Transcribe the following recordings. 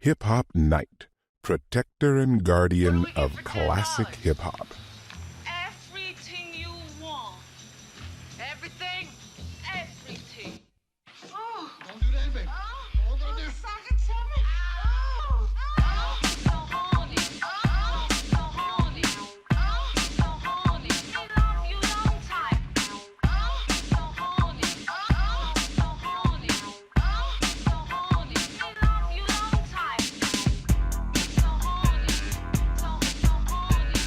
Hip Hop Night, protector and guardian of classic hip hop. Everything you want. Everything? Everything. Oh. Don't do that, baby. Oh. Don't do that. Suck it to me. Oh. Oh. So horny. Oh. So horny. Oh. So horny. Me love you long time. Oh. So horny. Oh. So horny. Oh. So horny. Me love you long time. So horny. So horny.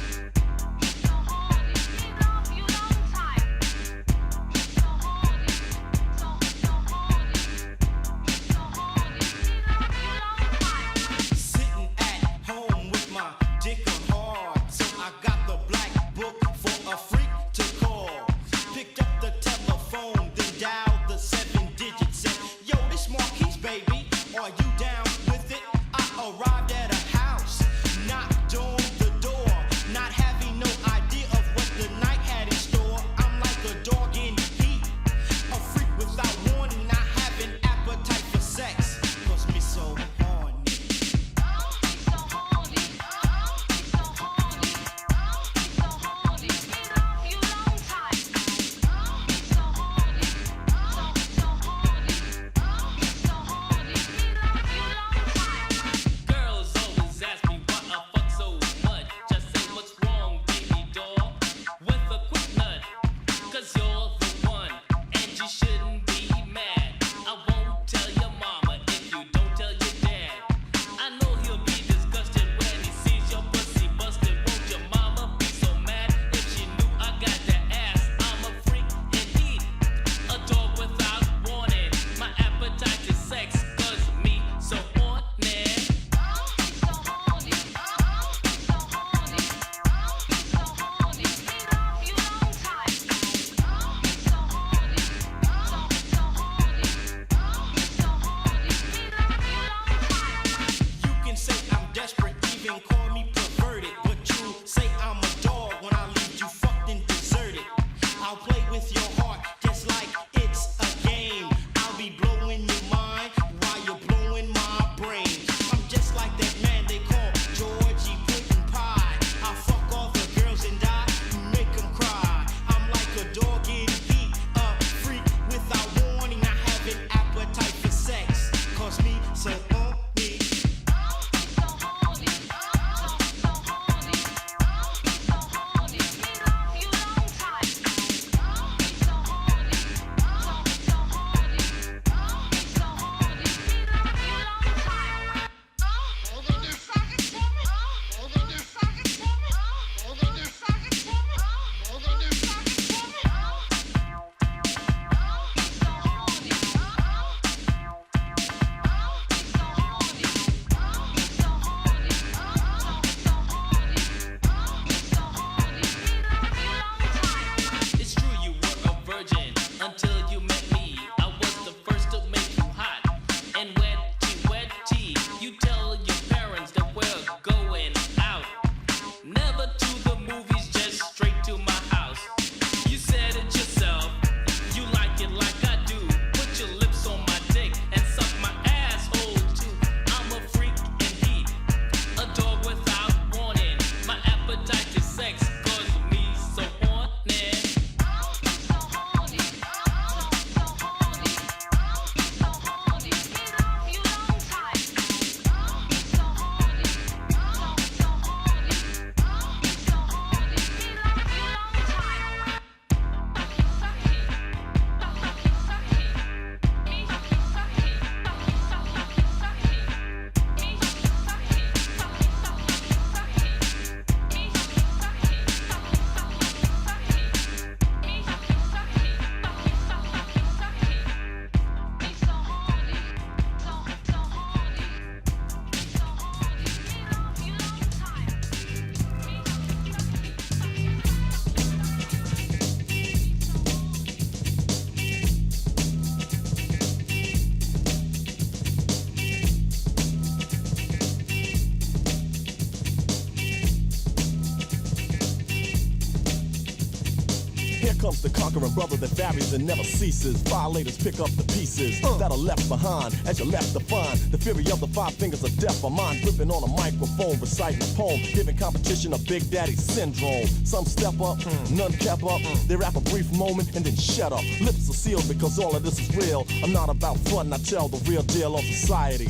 comes the conquering brother that varies and never ceases. Violators pick up the pieces that are left behind as you're left to find. The fury of the five fingers of death, a mind gripping on a microphone, reciting a poem, giving competition a Big Daddy syndrome. Some step up, none kept up. They rap a brief moment and then shut up. Lips are sealed because all of this is real. I'm not about fun, I tell the real deal of society.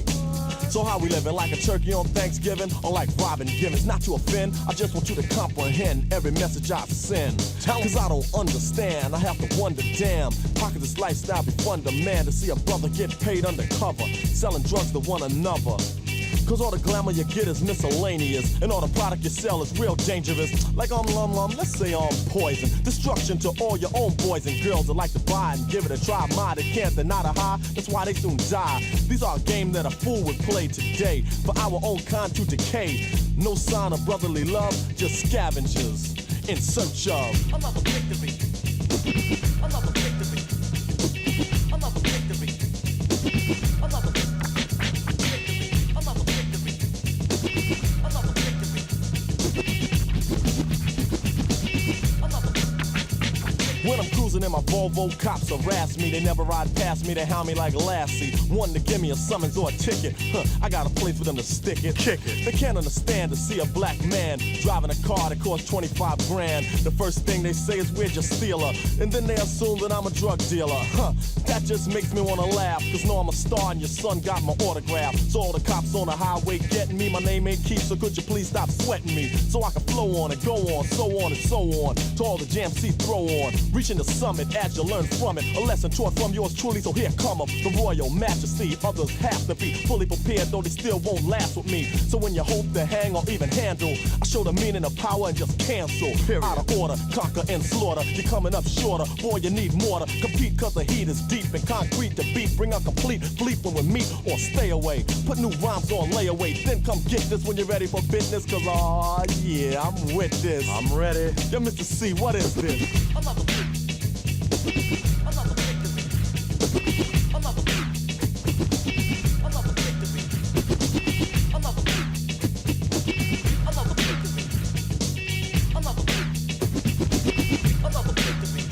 So how we living, like a turkey on Thanksgiving, or like robbing Gimmons? Not to offend, I just want you to comprehend every message I send. Cause I don't understand, I have to wonder, damn, how could this lifestyle be fun to man? To see a brother get paid undercover, selling drugs to one another. Cause all the glamour you get is miscellaneous, and all the product you sell is real dangerous. Like let's say poison. Destruction to all your own boys and girls that like to buy and give it a try. My, they can't deny the high, that's why they soon die. These are a game that a fool would play today, for our own kind to decay. No sign of brotherly love, just scavengers in search of another victory. Another victory. Another victory. Another victory. When I'm cruising in my Volvo, cops harass me. They never ride past me, they hound me like Lassie. One to give me a summons or a ticket. I got a place for them to stick it. Kick it. They can't understand to see a black man driving a car that costs 25 grand. The first thing they say is, where'd you steal her? And then they assume that I'm a drug dealer. That just makes me wanna laugh, cause know I'm a star and your son got my autograph. So all the cops on the highway getting me, my name ain't Keith, so could you please stop sweating me? So I can flow on and go on, so on and so on. To all the jams see throw on. Reaching the summit as you learn from it. A lesson taught from yours truly, so here come up the royal majesty. Others have to be fully prepared, though they still won't last with me. So when you hope to hang or even handle, I show the meaning of power and just cancel. Period. Out of order, conquer and slaughter. You're coming up shorter, boy, you need more to compete, cause the heat is deep and concrete to beat. Bring a complete fleet when we meet or stay away. Put new rhymes on layaway, then come get this when you're ready for business. Cause yeah, I'm with this. I'm ready. Yo, Mr. C, what is this? Another victory. Another victory. Another victory. Another victory. Another victory. Another victory. Another victory. Another victory.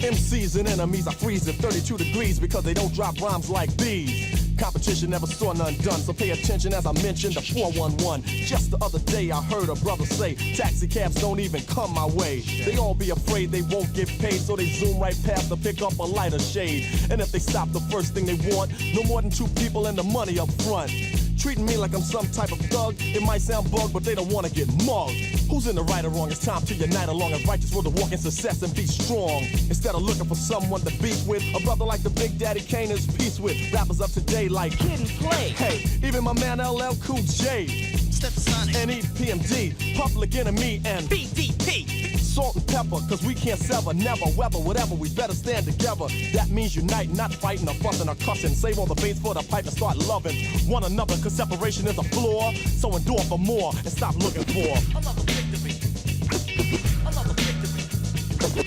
MCs and enemies, I freeze at 32 degrees because they don't drop rhymes like these. Competition never saw none done, so pay attention as I mentioned the 411. Just the other day I heard a brother say, taxi cabs don't even come my way. They all be afraid they won't get paid, so they zoom right past to pick up a lighter shade. And if they stop, the first thing they want, no more than two people and the money up front. Treating me like I'm some type of thug, it might sound bug, but they don't wanna get mugged. Who's in the right or wrong? It's time to unite along a righteous road to walk in success and be strong. Instead of looking for someone to beef with, a brother like the big Daddy Kane is peace with. Rappers of today like Kid and Play. Hey, even my man LL Cool J, Step Sonic, NEPMD, Public Enemy, and BDP. Salt and pepper, cause we can't sever, never, weather, whatever, we better stand together. That means unite, not fighting or fussing or cussing. Save all the bass for the pipe and start loving one another, cause separation is a flaw. So endure for more and stop looking for another victory. Another victory. Another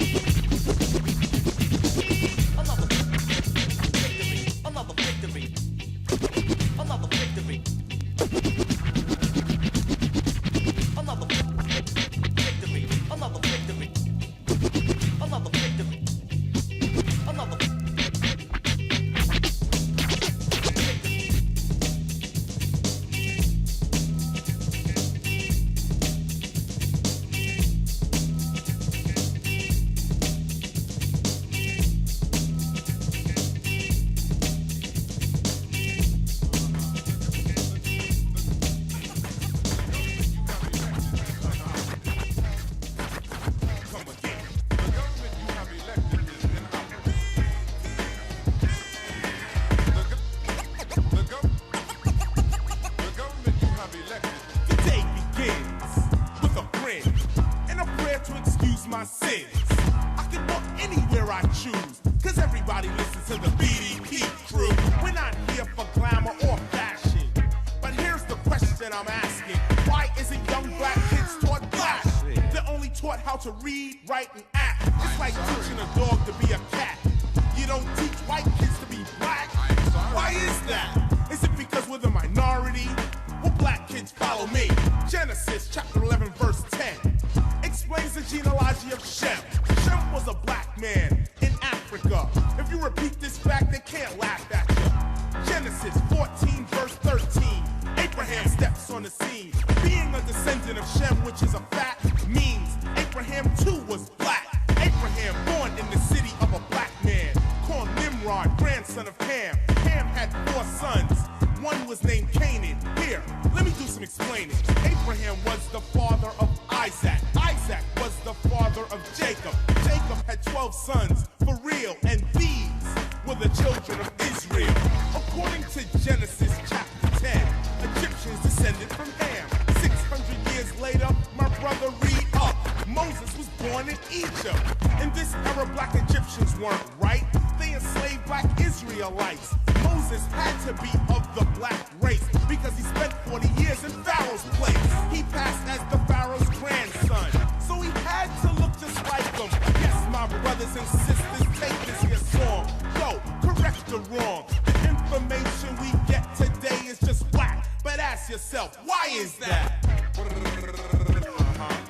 victory. Another victory. Another victory. Another victory. Another victory. Another victory. Another victory. To read, write, and act. It's like teaching a dog to be a cat. You don't teach white kids to be black. Why is that? Is it because we're the minority? Well, black kids follow me. Genesis chapter 11 verse 10 explains the genealogy of Shem. Shem was a man in Africa. If you repeat this fact, they can't laugh at you. Genesis 14 verse 13. Abraham steps on the scene. Being a descendant of Shem, which is a fact, means Abraham too was black. Abraham born in the city of a black man called Nimrod, grandson of Ham. Ham had 4 sons. One was named Canaan. Here, let me do some explaining. Abraham was the father of Isaac. Isaac was the father of Jacob. Jacob had 12 sons for real, and these were the children of Israel. According to Genesis chapter 10, Egyptians descended from Ham. 600 years later, my brother read up. Moses was born in Egypt. In this era, black Egyptians weren't right. They enslaved black Israelites. Moses had to be of the black race because he spent 40 years in Pharaoh's place. He passed as the Pharaoh's grandson, so he had to look just like them. Yes, my brothers and sisters, take this here song. Yo, correct the wrong. The information we get today is just black. But ask yourself, why is that?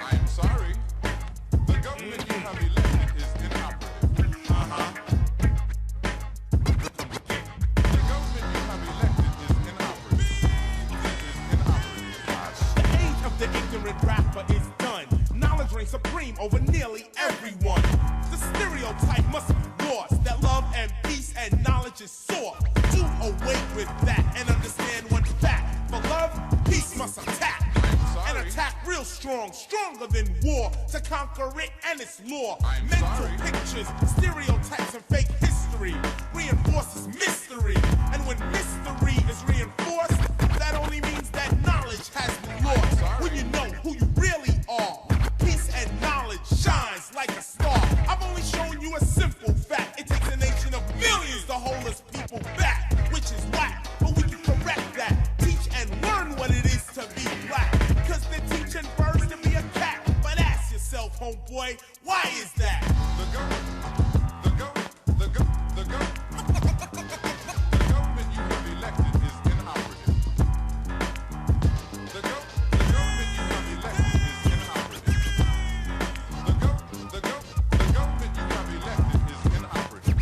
I'm sorry. The government you have elected is inoperative. The government you have elected is inoperative. The age of the ignorant rapper is done. Knowledge reigns supreme over nearly everyone. The stereotype must be lost that love and peace and knowledge is sought. Do away with that and understand one fact. For love, peace must attack. And attack real strong, stronger than war, to conquer it and its law. Mental pictures, stereotypes, and fake history reinforces mystery. And when mystery is reinforced, that only means that knowledge has been lost. When you know who you really are, peace and knowledge shines like a star. I've only shown you a simple fact. It takes a nation of millions to hold us people back, which is whack, but we can correct that. Teach and learn what it is to be black, cause they're teaching birds to be a cat. But ask yourself, homeboy, why is that? The government you have elected is inoperative. The government you have elected is inoperative. The government you have elected is inoperative.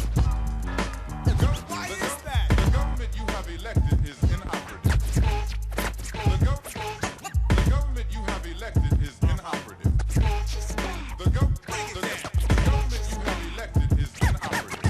Why is that? The government you have elected is inoperative. The government you have elected is inoperative. The government you have elected is inoperative.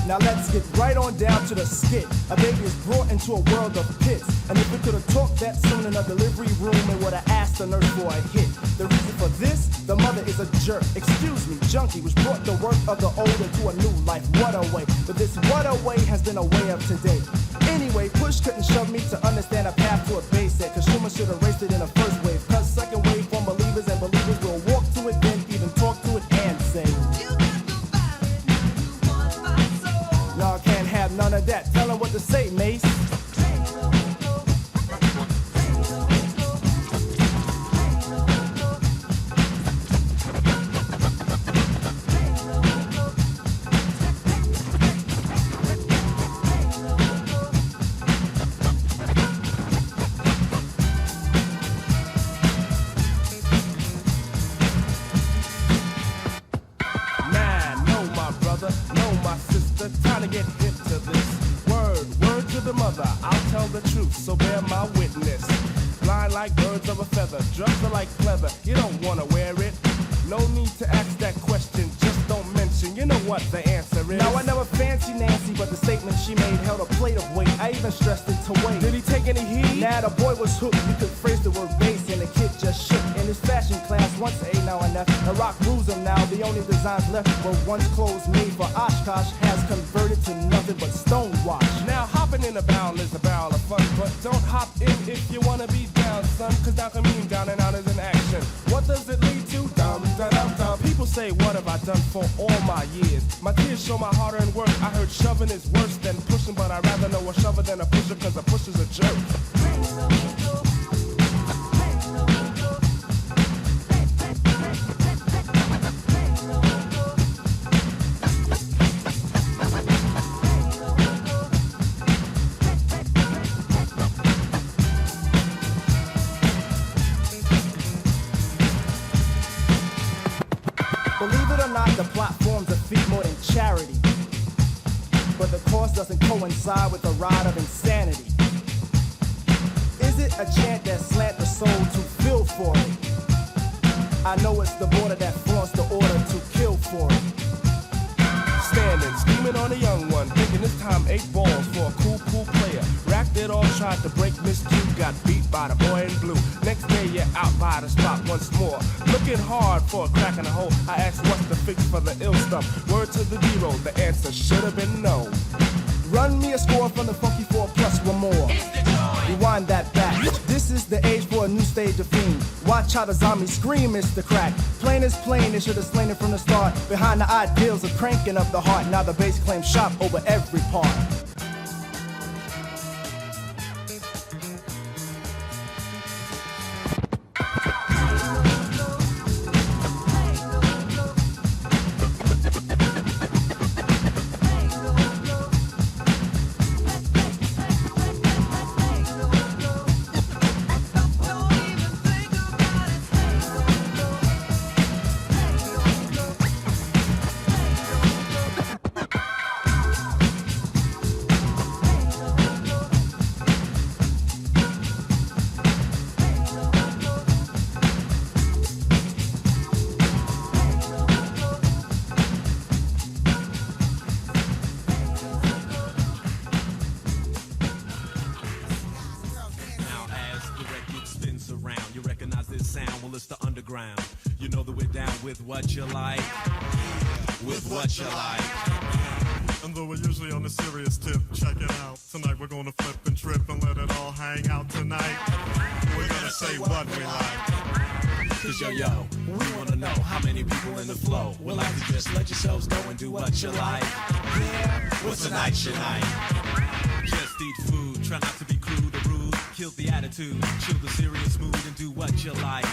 Now let's get right on down to the skit. A baby is brought into a world of pits. And if we could have talked that soon in a delivery room, it would have asked the nurse for a hit. The reason for this, the mother is a jerk. Excuse me, junkie, which brought the work of the old into a new life. What a way. But this what a way has been a way of today. Anyway, push couldn't shove me to understand a path to a base set. Cause Schumann should have raced it in a first wave. Cause second wave from believers, and believers will walk to it, then even talk to it and say, y'all can't have none of that. Tell them what to say, Mace. Time to get hip to this. Word to the mother, I'll tell the truth, so bear my witness. Blind like birds of a feather, drugs are like pleather, you don't wanna wear it. No need to ask that question, just don't mention, you know what the answer is. Now I never fancy Nancy, but the statement she made held a plate of weight. I even stressed it to wait. Did he take any heed? Nah, the boy was hooked, you could phrase the word bass, and the kid just shook. In his fashion class, once A, now and F, the rock rules him now. The only designs left were once clothes made for Oshkosh has converted to nothing but stonewash. Now hopping in a barrel is a barrel of fun, but don't hop in if you wanna be down, son, cause down can mean down and out is an action. What does it lead to? Dum-da-dum-dum. People People say, what have I done for all my years? My tears show my hard-earned work. I heard shoving is worse than pushing, but I'd rather know a shover than a pusher, cause a pusher's a jerk. Believe it or not, the platform's a feat more than charity. But the cost doesn't coincide with the ride of insanity. Is it a chant that slant the soul to feel for it? I know it's the border that flaunts the order to kill for it. Standing, scheming on a young one, thinking this time 8 balls for a cool player. Racked it all, tried to break Miss 2, got beat by the boy in blue. Next day you're out by the spot once more, looking hard for a crack in the hole. I asked what's the fix for the ill stuff. Word to the D-roll, the answer should have been no. Run me a score from the funky 4 plus one more. Rewind that back. This is the age for a new stage of fiend. Watch how the zombies scream, it's the crack. Plain is plain, they should have slain it from the start. Behind the ideals of cranking up the heart. Now the bass claims shop over every part. You know that we're down with what you like, with what you like. And though we're usually on a serious tip, check it out. Tonight we're gonna flip and trip and let it all hang out tonight. We're gonna say what we like. Cause yo, we wanna know how many people in the flow will like to just let yourselves go and do what you like. Yeah, what's tonight's your night? Just eat food, try not to be crude or rude. Kill the attitude, chill the serious mood and do what you like.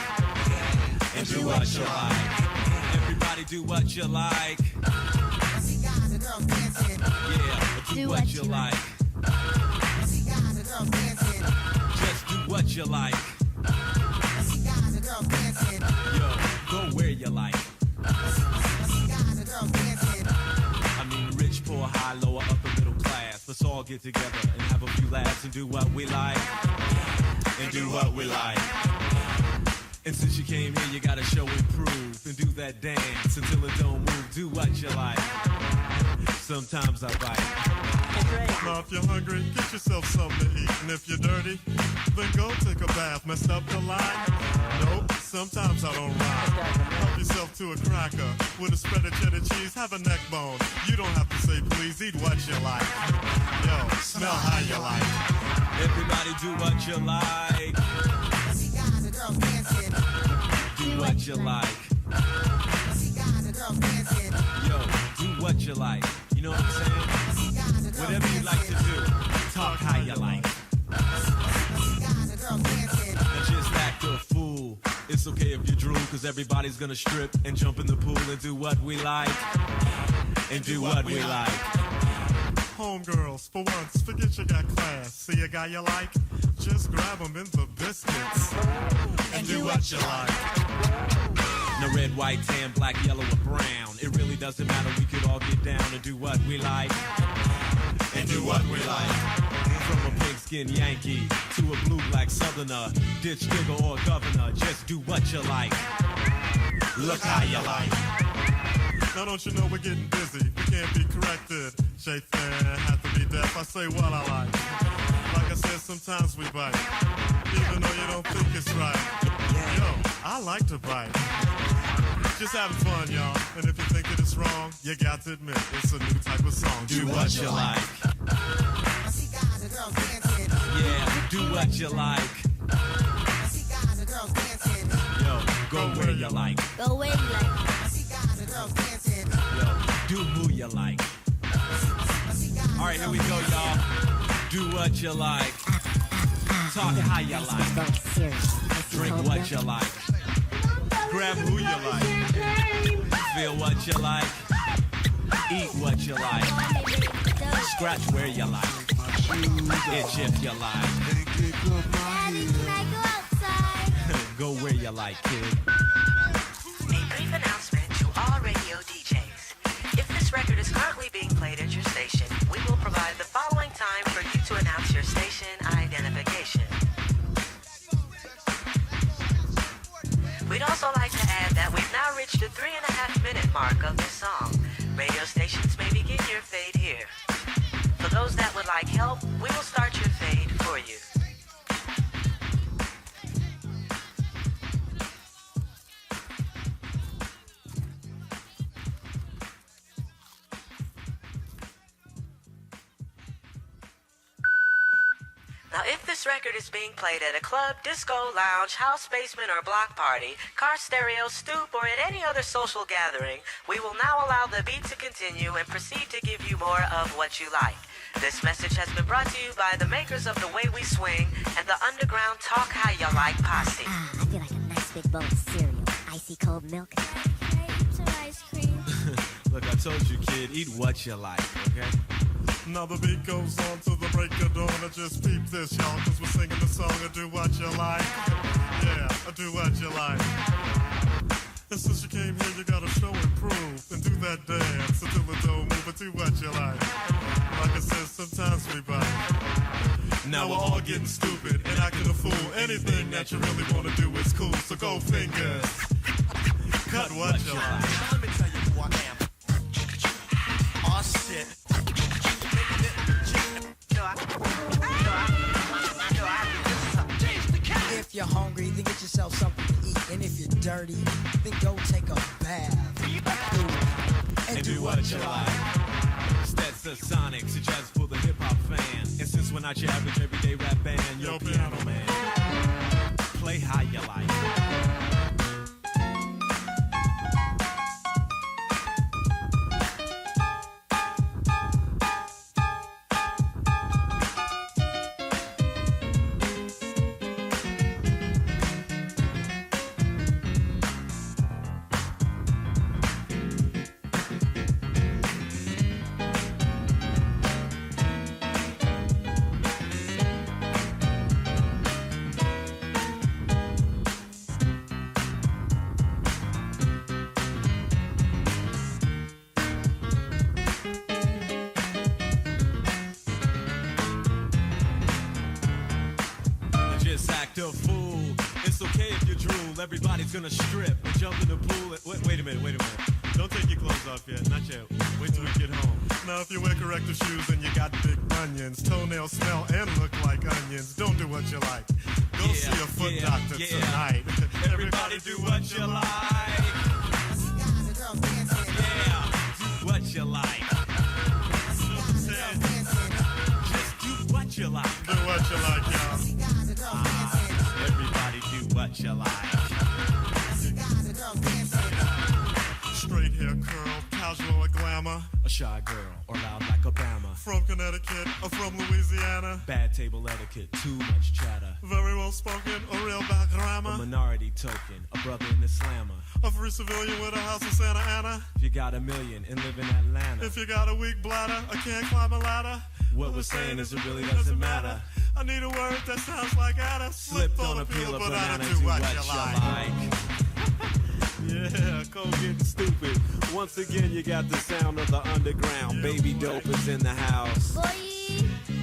And do what you like. Everybody do what you like. See guys and girls dancing. Yeah, do what you like. See guys and girls dancing. Just do what you like. See guys and girls dancing. Yo, go where you like. See guys and girls dancing. I mean rich, poor, high, lower, upper, middle class. Let's all get together and have a few laughs and do what we like. And do what we like. And since you came here, you gotta show and prove and do that dance until it don't move. Do what you like. Sometimes I bite. Now if you're hungry, get yourself something to eat. And if you're dirty, then go take a bath. Messed up the line? Nope, sometimes I don't rhyme. Help yourself to a cracker with a spread of cheddar cheese. Have a neck bone. You don't have to say please, eat what you like. Yo, smell how you like. Everybody do what you like. See guys and girls dancing. Do what you like. See guys and girls dancing. Yo, do what you like. You know what I'm saying? See guys and girls Whatever you like to do, talk how you like. See guys and girls dancing. Now just act a fool. It's okay if you drool, cause everybody's gonna strip and jump in the pool and do what we like. And do what we like. Homegirls, for once, forget you got class. See a guy you like? Just grab him in the biscuits. And do what you like. Now red, white, tan, black, yellow, or brown. It really doesn't matter, we could all get down and do what we like. And do what we like. From a pig-skin Yankee to a blue-black southerner, ditch digger or governor, just do what you like. Look how you like. Now don't you know we're getting busy? We can't be corrected. J-Fan have to be deaf. I say what I like. Like I said, sometimes we bite, even though you don't think it's right. Yo, I like to bite. Just having fun, y'all. And if you think that it's wrong, you got to admit it's a new type of song. Do what you like. See guys and girls dancing. Yeah, do what you like. See guys and girls dancing. Yo, go where you like. Go where you like. See guys Here we go, y'all. Do what you like. Talk how you like. Drink what you like. Grab who you like. Feel what you like. Eat what you like. Scratch where you like. Itch if you like. Daddy, can I go outside? Go where you like, kid. A brief announcement to all radio DJs. If this record is currently being played at your station, we will provide the following time for you to announce your station identification. We'd also like to add that we've now reached the 3.5-minute mark of this song. Radio stations may begin your fade here. For those that would like help, we will start your fade for you. Now, if this record is being played at a club, disco, lounge, house, basement, or block party, car stereo, stoop, or at any other social gathering, we will now allow the beat to continue and proceed to give you more of what you like. This message has been brought to you by the makers of The Way We Swing and the underground Talk How You Like posse. I feel like a nice big bowl of cereal. Icy cold milk. Can I eat some ice cream? Look, I told you, kid, eat what you like, okay? Now the beat goes on to the break of dawn. I just peep this, y'all, cause we're singing the song of Do What You Like. Yeah, do what you like. And since you came here, you gotta show and prove. And do that dance until the dough move, but do what you like. Like I said, sometimes we bite. Now we're all getting stupid and acting a fool. Anything that you really wanna do is cool, so go fingers. Cut what you like. Let me tell you who I am. Oh shit. If you're hungry, then get yourself something to eat. And if you're dirty, then go take a bath. And do what you like. Stats the Sonics, you jazz for the hip-hop fan. And since we're not your average everyday rap band, yo, piano man, play how you like. A fool. It's okay if you drool. Everybody's gonna strip and jump in the pool. Wait a minute. Don't take your clothes off yet. Not yet. Wait till we get home. Now if you wear corrective shoes and you got big bunions, toenails smell and look like onions, don't do what you like. Go see a foot doctor tonight. Everybody do what you like. Yeah, do what you like. Just do what you like. Do what you like, y'all. Everybody do what you like. Straight hair curl, casual or glamour. A shy girl or loud like Obama. From Connecticut or from Louisiana. Bad table etiquette, too much chatter. Very well spoken or real bad A grammar. minority token, a brother in the slammer. A free civilian with a house in Santa Ana. If you got $1 million and live in Atlanta. If you got a weak bladder or can't climb a ladder. What we're saying is it really doesn't matter. I need a word that sounds like Ada. Slipped on a peel of banana, do what you like. Yeah, cold getting stupid. Once again, you got the sound of the underground. Yeah, Baby boy. Dope is in the house. Boy,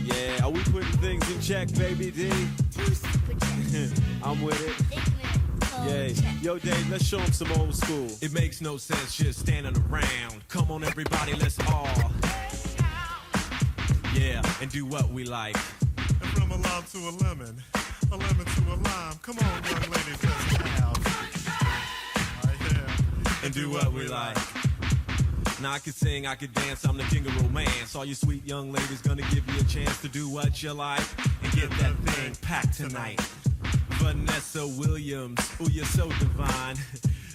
Yeah, are we putting things in check, Baby D? too super check. I'm with it. Ignorant. Yay. Yo, Dave, let's show them some old school. It makes no sense just standing around. Come on, everybody, let's all. Yeah, and do what we like. And from a lime to a lemon to a lime. Come on, young ladies, let's have. Right here. And do what we like. Now I can sing, I can dance, I'm the king of romance. All you sweet young ladies gonna give you a chance to do what you like and get that thing packed tonight. Vanessa Williams, ooh, you're so divine.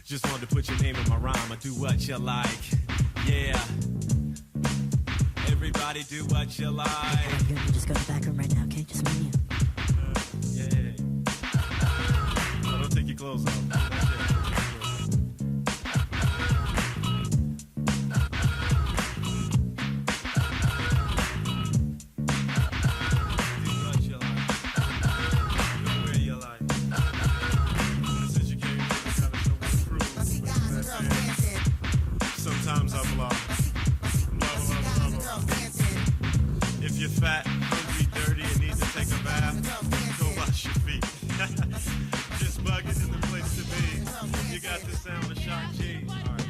Just wanted to put your name in my rhyme. I do what you like. Yeah. Everybody do what you like. Good, we'll just go to the back room right now, okay? Just me and you. Yeah. No, don't take your clothes off. Sometimes I blah. If you're fat, hungry, dirty, and need to take a bath, go wash your feet. Just bugging in the place to be. You got the sound of Shock G. All right.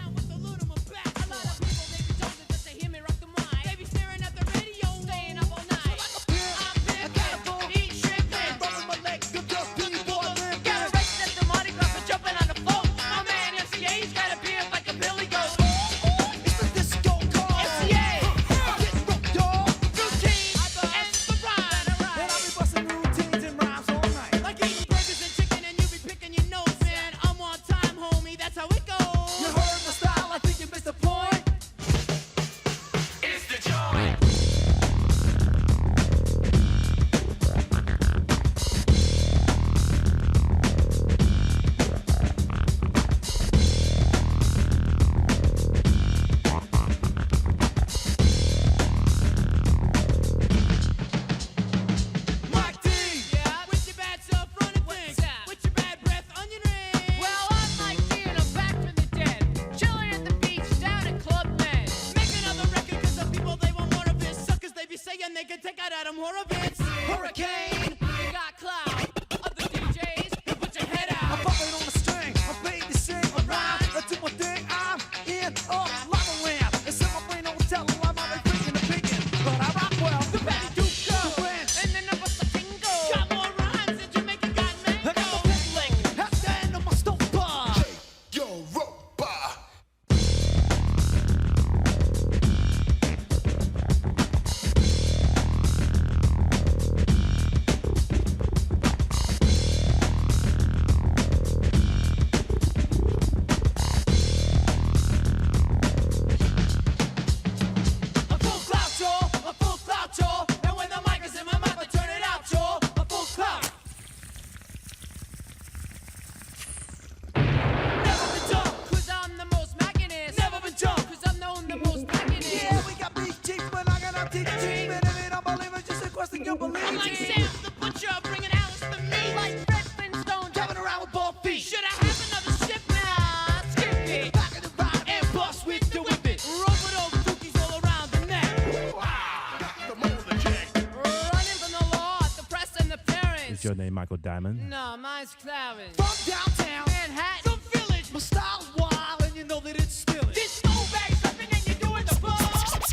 Your name, Michael Diamond? No, mine's Clarence. From downtown, Manhattan, the village. My style's wild, and you know that it's still it. this snowbag something and you're doing the ball.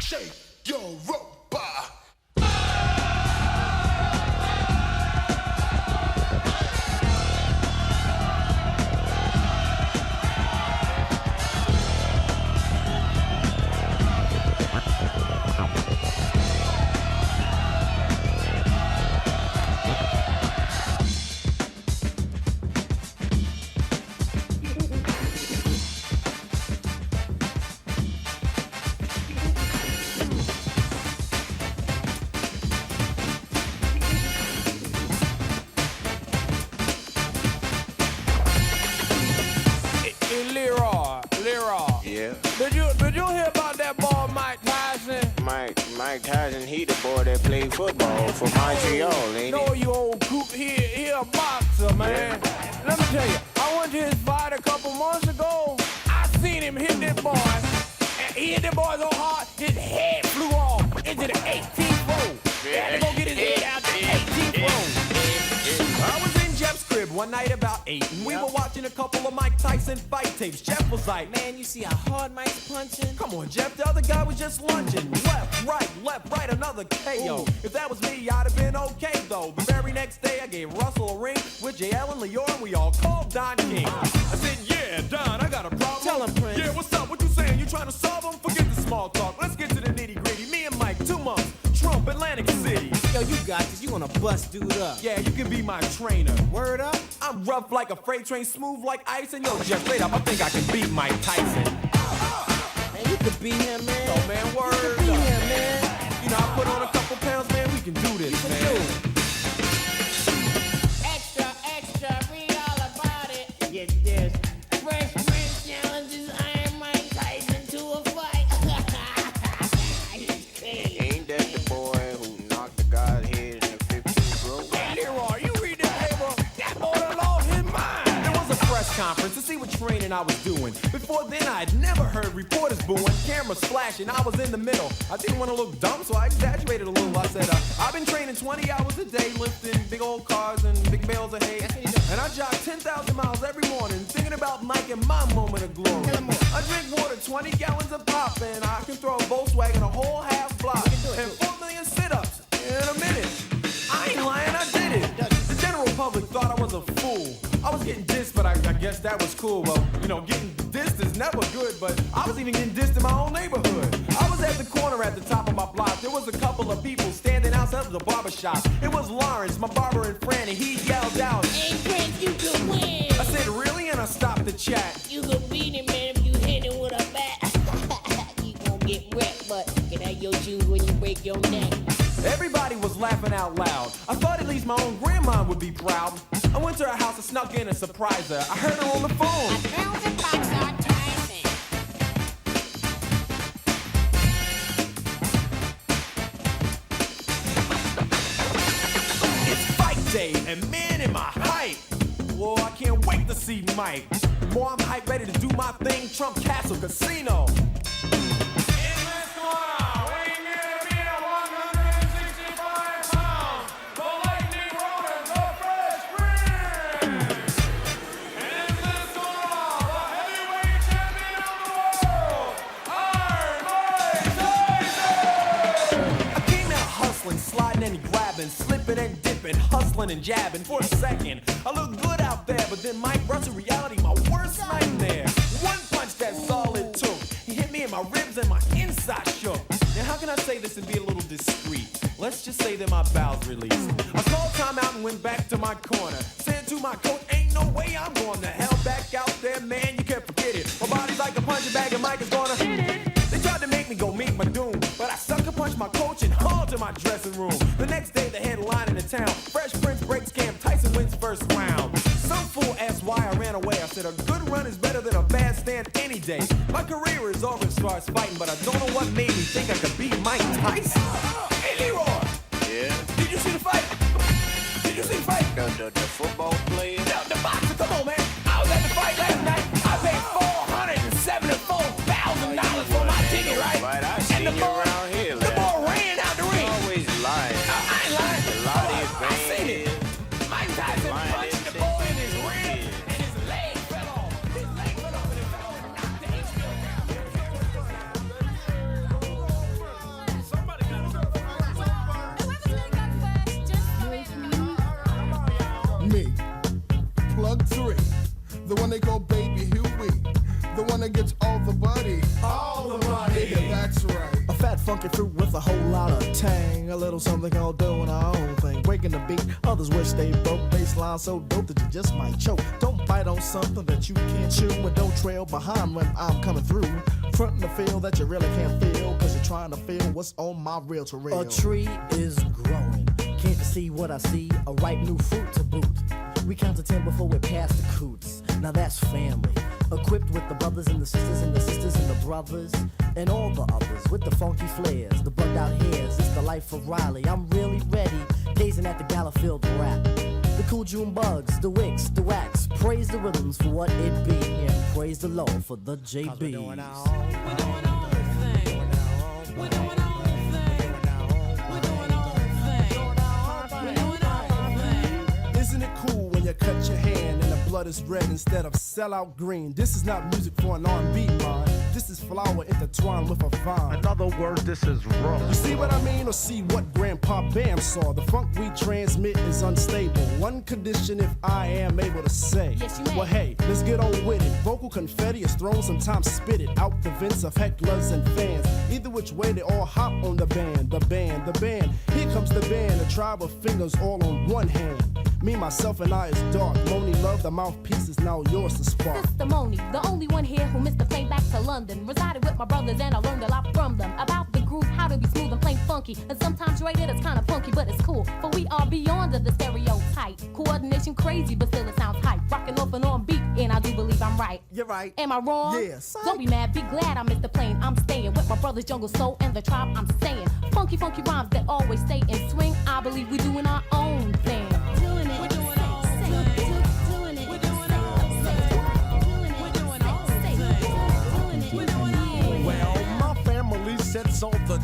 Shake your robot. Yeah. Did you hear about that boy Mike Tyson? Mike Tyson, he the boy that played football for Montreal, ain't No, you old coot. He a boxer, man. Yeah. Let me tell you, I went to his fight a couple months ago. I seen him hit that boy. And he hit that boy so hard, his head flew off into the 18th row. He had to go get his head out the 18th row. I was in Jeff's crib one night about 8, and we were watching a couple of Mike Tyson fight tapes. Jeff was like, Man, you see how hard Mike's punching? come on, Jeff, the other guy was just lunging. Left, right, another KO. If that was me, I'd have been okay, though. The very next day, I gave Russell a ring with JL and Leor, and we all called Don King. I said, yeah, Don, I got a problem. Tell him, Prince. Yeah, what's up? What you saying? You trying to solve them? Forget the small talk. Let's get to the nitty-gritty. Me and Mike, 2 months. Trump, Atlantic City. Yo, you got this. You wanna bust dude up. Yeah, you can be my trainer. Word up? I'm rough like a freight train, smooth like ice, and yo, Jeff, straight up, I think I can beat Mike Tyson. Man, you could beat him, man. Oh, man, word You could beat him, man. thinking I was doing. Before then, I had never heard reporters booing, cameras flashing, I was in the middle. I didn't want to look dumb, so I exaggerated a little. I said, I've been training 20 hours a day, lifting big old cars and big bales of hay. And I jog 10,000 miles every morning, thinking about Mike and my moment of glory. I drink water, 20 gallons of pop, and I can throw a Volkswagen a whole half block. And 4 million sit-ups in a minute. I ain't lying, I did it. The general public thought I was a fool. I was getting dissed, but I guess that was cool. Well, you know, getting dissed is never good, but I was even getting dissed in my own neighborhood. I was at the corner at the top of my block. There was a couple of people standing outside of the barbershop. It was Lawrence, my barber and friend, and he yelled out, "Hey, Prince, you could win." I said, really? And I stopped the chat. You could beat him, man, if you hit him with a bat. You gon' get wet, but get out your shoes when you break your neck. Everybody was laughing out loud. I thought at least my own grandma would be proud. I went to her house and snuck in and surprised her. I heard her on the phone. It's fight day, and man, am I hype. Whoa, I can't wait to see Mike. Boy, I'm hyped, ready to do my thing, Trump Castle Casino. Sliding and grabbing, slipping and dipping, hustling and jabbing. For a second, I looked good out there, but then Mike brought to reality my worst nightmare. One punch, that's all it took. He hit me in my ribs and my inside shook. Now how can I say this and be a little discreet? Let's just say that my bowels released. I called time out and went back to my corner. Said to my coach, ain't no way I'm going to hell back out there, man, you can't forget it. My body's like a punching bag and Mike is gonna hit it. They tried to make me go meet my doom, but I sucker punched my coach and hauled to my dressing room. The next day, the headline in the town, Fresh Prince breaks camp, Tyson wins first round. Some fool asked why I ran away. I said a good run is better than a bad stand any day. My career is over as far as fighting, but I don't know what made me think I could beat Mike Tyson. Hey, Leroy! Yeah? Did you see the fight? Did you see the fight? The football player? The boxer, come on, man. I was at the fight last night. I paid $474,000 for my ticket, right? Right, I seen you around here. The boy ran out the ring. Always lying. I ain't lying. A lot of I seen it. Mike Tyson punched the boy in his rib, and his leg fell off. His leg fell off, and it fell over and knocked the HBL down. Somebody got Me, plug 3, the one they call Baby Huey, the one that gets all the money. All the money. Yeah, that's right. A fat funky fruit with a whole lot of tang. A little something called doing our own thing. Breaking the beat, others wish they broke. Baseline so dope that you just might choke. Don't bite on something that you can't chew. And don't trail behind when I'm coming through. Frontin' the feel that you really can't feel. Cause you're trying to feel what's on my reel to reel. A tree is growing. Can't you see what I see? A ripe new fruit to boot. We count to 10 before we're past the coots. Now that's family. Equipped with the brothers and the sisters and the sisters and the brothers. And all the others with the funky flares, the bugged out hairs. It's the life of Riley. I'm really ready. Gazing at the gala filled rap. The cool June bugs, the wicks, the wax. Praise the rhythms for what it be. And praise the Lord for the JBs. Isn't it cool when you cut your hand and the blood is red instead of sellout green? This is not music for an R&B mind. This is flower intertwined with a vine. In other words, this is raw. You see what I mean, or see what Grandpa Bam saw? The funk we transmit is unstable. One condition if I am able to say. Yes, you may. Well, hey, let's get on with it. Vocal confetti is thrown, sometimes spit it out the vents of hecklers and fans. Either which way, they all hop on the band. The band, the band. Here comes the band. A tribe of fingers all on one hand. Me, myself, and I is dark. Moni love, the mouthpiece is now yours to spark. Sister Moni, the only one here who missed the plane back to London. Resided with my brothers and I learned a lot from them. About the groove, how to be smooth and plain funky. And sometimes rated it's kinda punky, but it's cool. For we are beyond the stereotype. Coordination crazy, but still it sounds hype. Rocking off and on beat, and I do believe I'm right. You're right. Am I wrong? Yes. Don't be mad, be glad I missed the plane. I'm staying with my brothers Jungle Soul and the tribe I'm staying. Funky, funky rhymes that always stay in swing. I believe we doing our own thing. Doing it. We're doing our own thing. We're doing it. We're doing our own thing. We're doing it.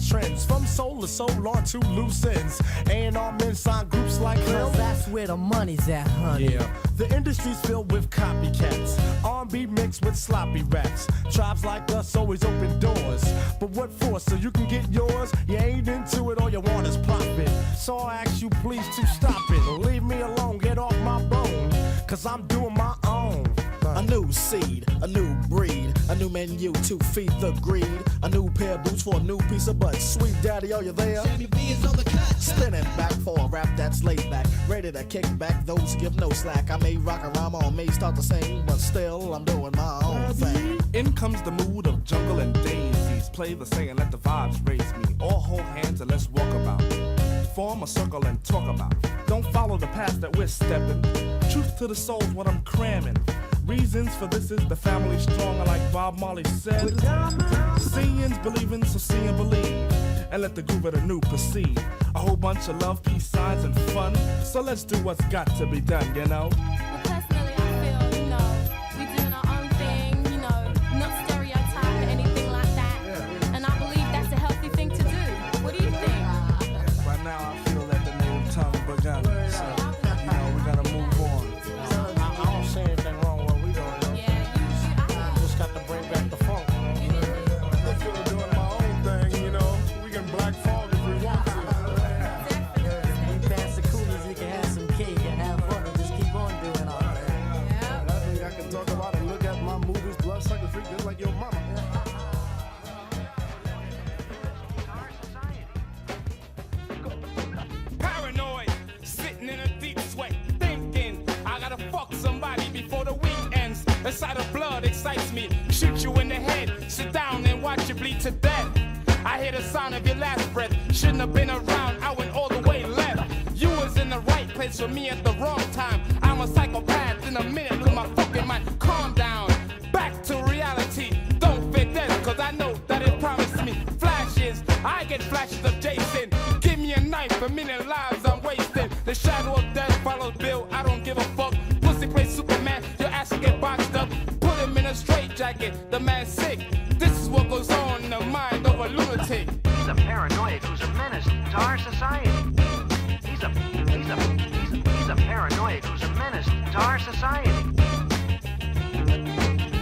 trends. From soul to soul on to loose ends. A&R men sign groups like him. That's where the money's at, honey. Yeah, the industry's filled with copycats. R&B mixed with sloppy raps. Tribes like us always open doors. But what for? So you can get yours? You ain't into it, all you want is profit. So I ask you please to stop it. Leave me alone, get off my bone. Cause I'm doing my own. A new seed, a new breed, a new menu to feed the greed. A new pair of boots for a new piece of butt. Sweet daddy, are you there? Sammy B is on the cut. Spinning back for a rap that's laid back. Ready to kick back, those give no slack. I may rock a rhyme or may start to sing, but still I'm doing my own thing. In comes the mood of jungle and daisies. Play the saying, let the vibes raise me. All hold hands and let's walk about. Form a circle and talk about. Don't follow the path that we're stepping. Truth to the soul's what I'm cramming. Reasons for this is the family strong, like Bob Marley said. Seeing's believing, so see and believe. And let the groove of the new proceed. A whole bunch of love, peace signs, and fun. So let's do what's got to be done, you know? Well, personally, I feel, we doing our own thing, not stereotype or anything like that. And I believe that's a healthy thing to do. What do you think? Right now, I feel that the native tongue begun. So, we gotta move on. I don't see anything wrong with what we doing. Just got to bring back the funk. I feel like doing my own thing, we can black fog if we want to. You pass the coolers, you can have some cake and have fun and just keep on doing all that. I think I can talk about and look at my movies, bloodsucker freak, just like your mama. Paranoid, sitting in a deep sweat, thinking I gotta fuck somebody before the week ends. The sight of blood excites me. Shoot you in the head, sit down and watch you bleed to death. I hear the sound of your last breath. Shouldn't have been around, I went all the way left. You was in the right place for me at the wrong time. I'm a psychopath in a minute, lose my fucking mind. Calm down, back to reality. Don't fake that, cause I know that it promised me flashes. I get flashes of Jason. Give me a knife, a minute lives I'm wasting. The shadow of death follows Bill, I don't give a fuck. Pussy play Superman, your ass will get boxed up. Put him in a straitjacket, the man's sick. This is what goes on in the mind of a lunatic. He's a paranoid who's a menace to our society. He's a paranoid who's a menace to our society.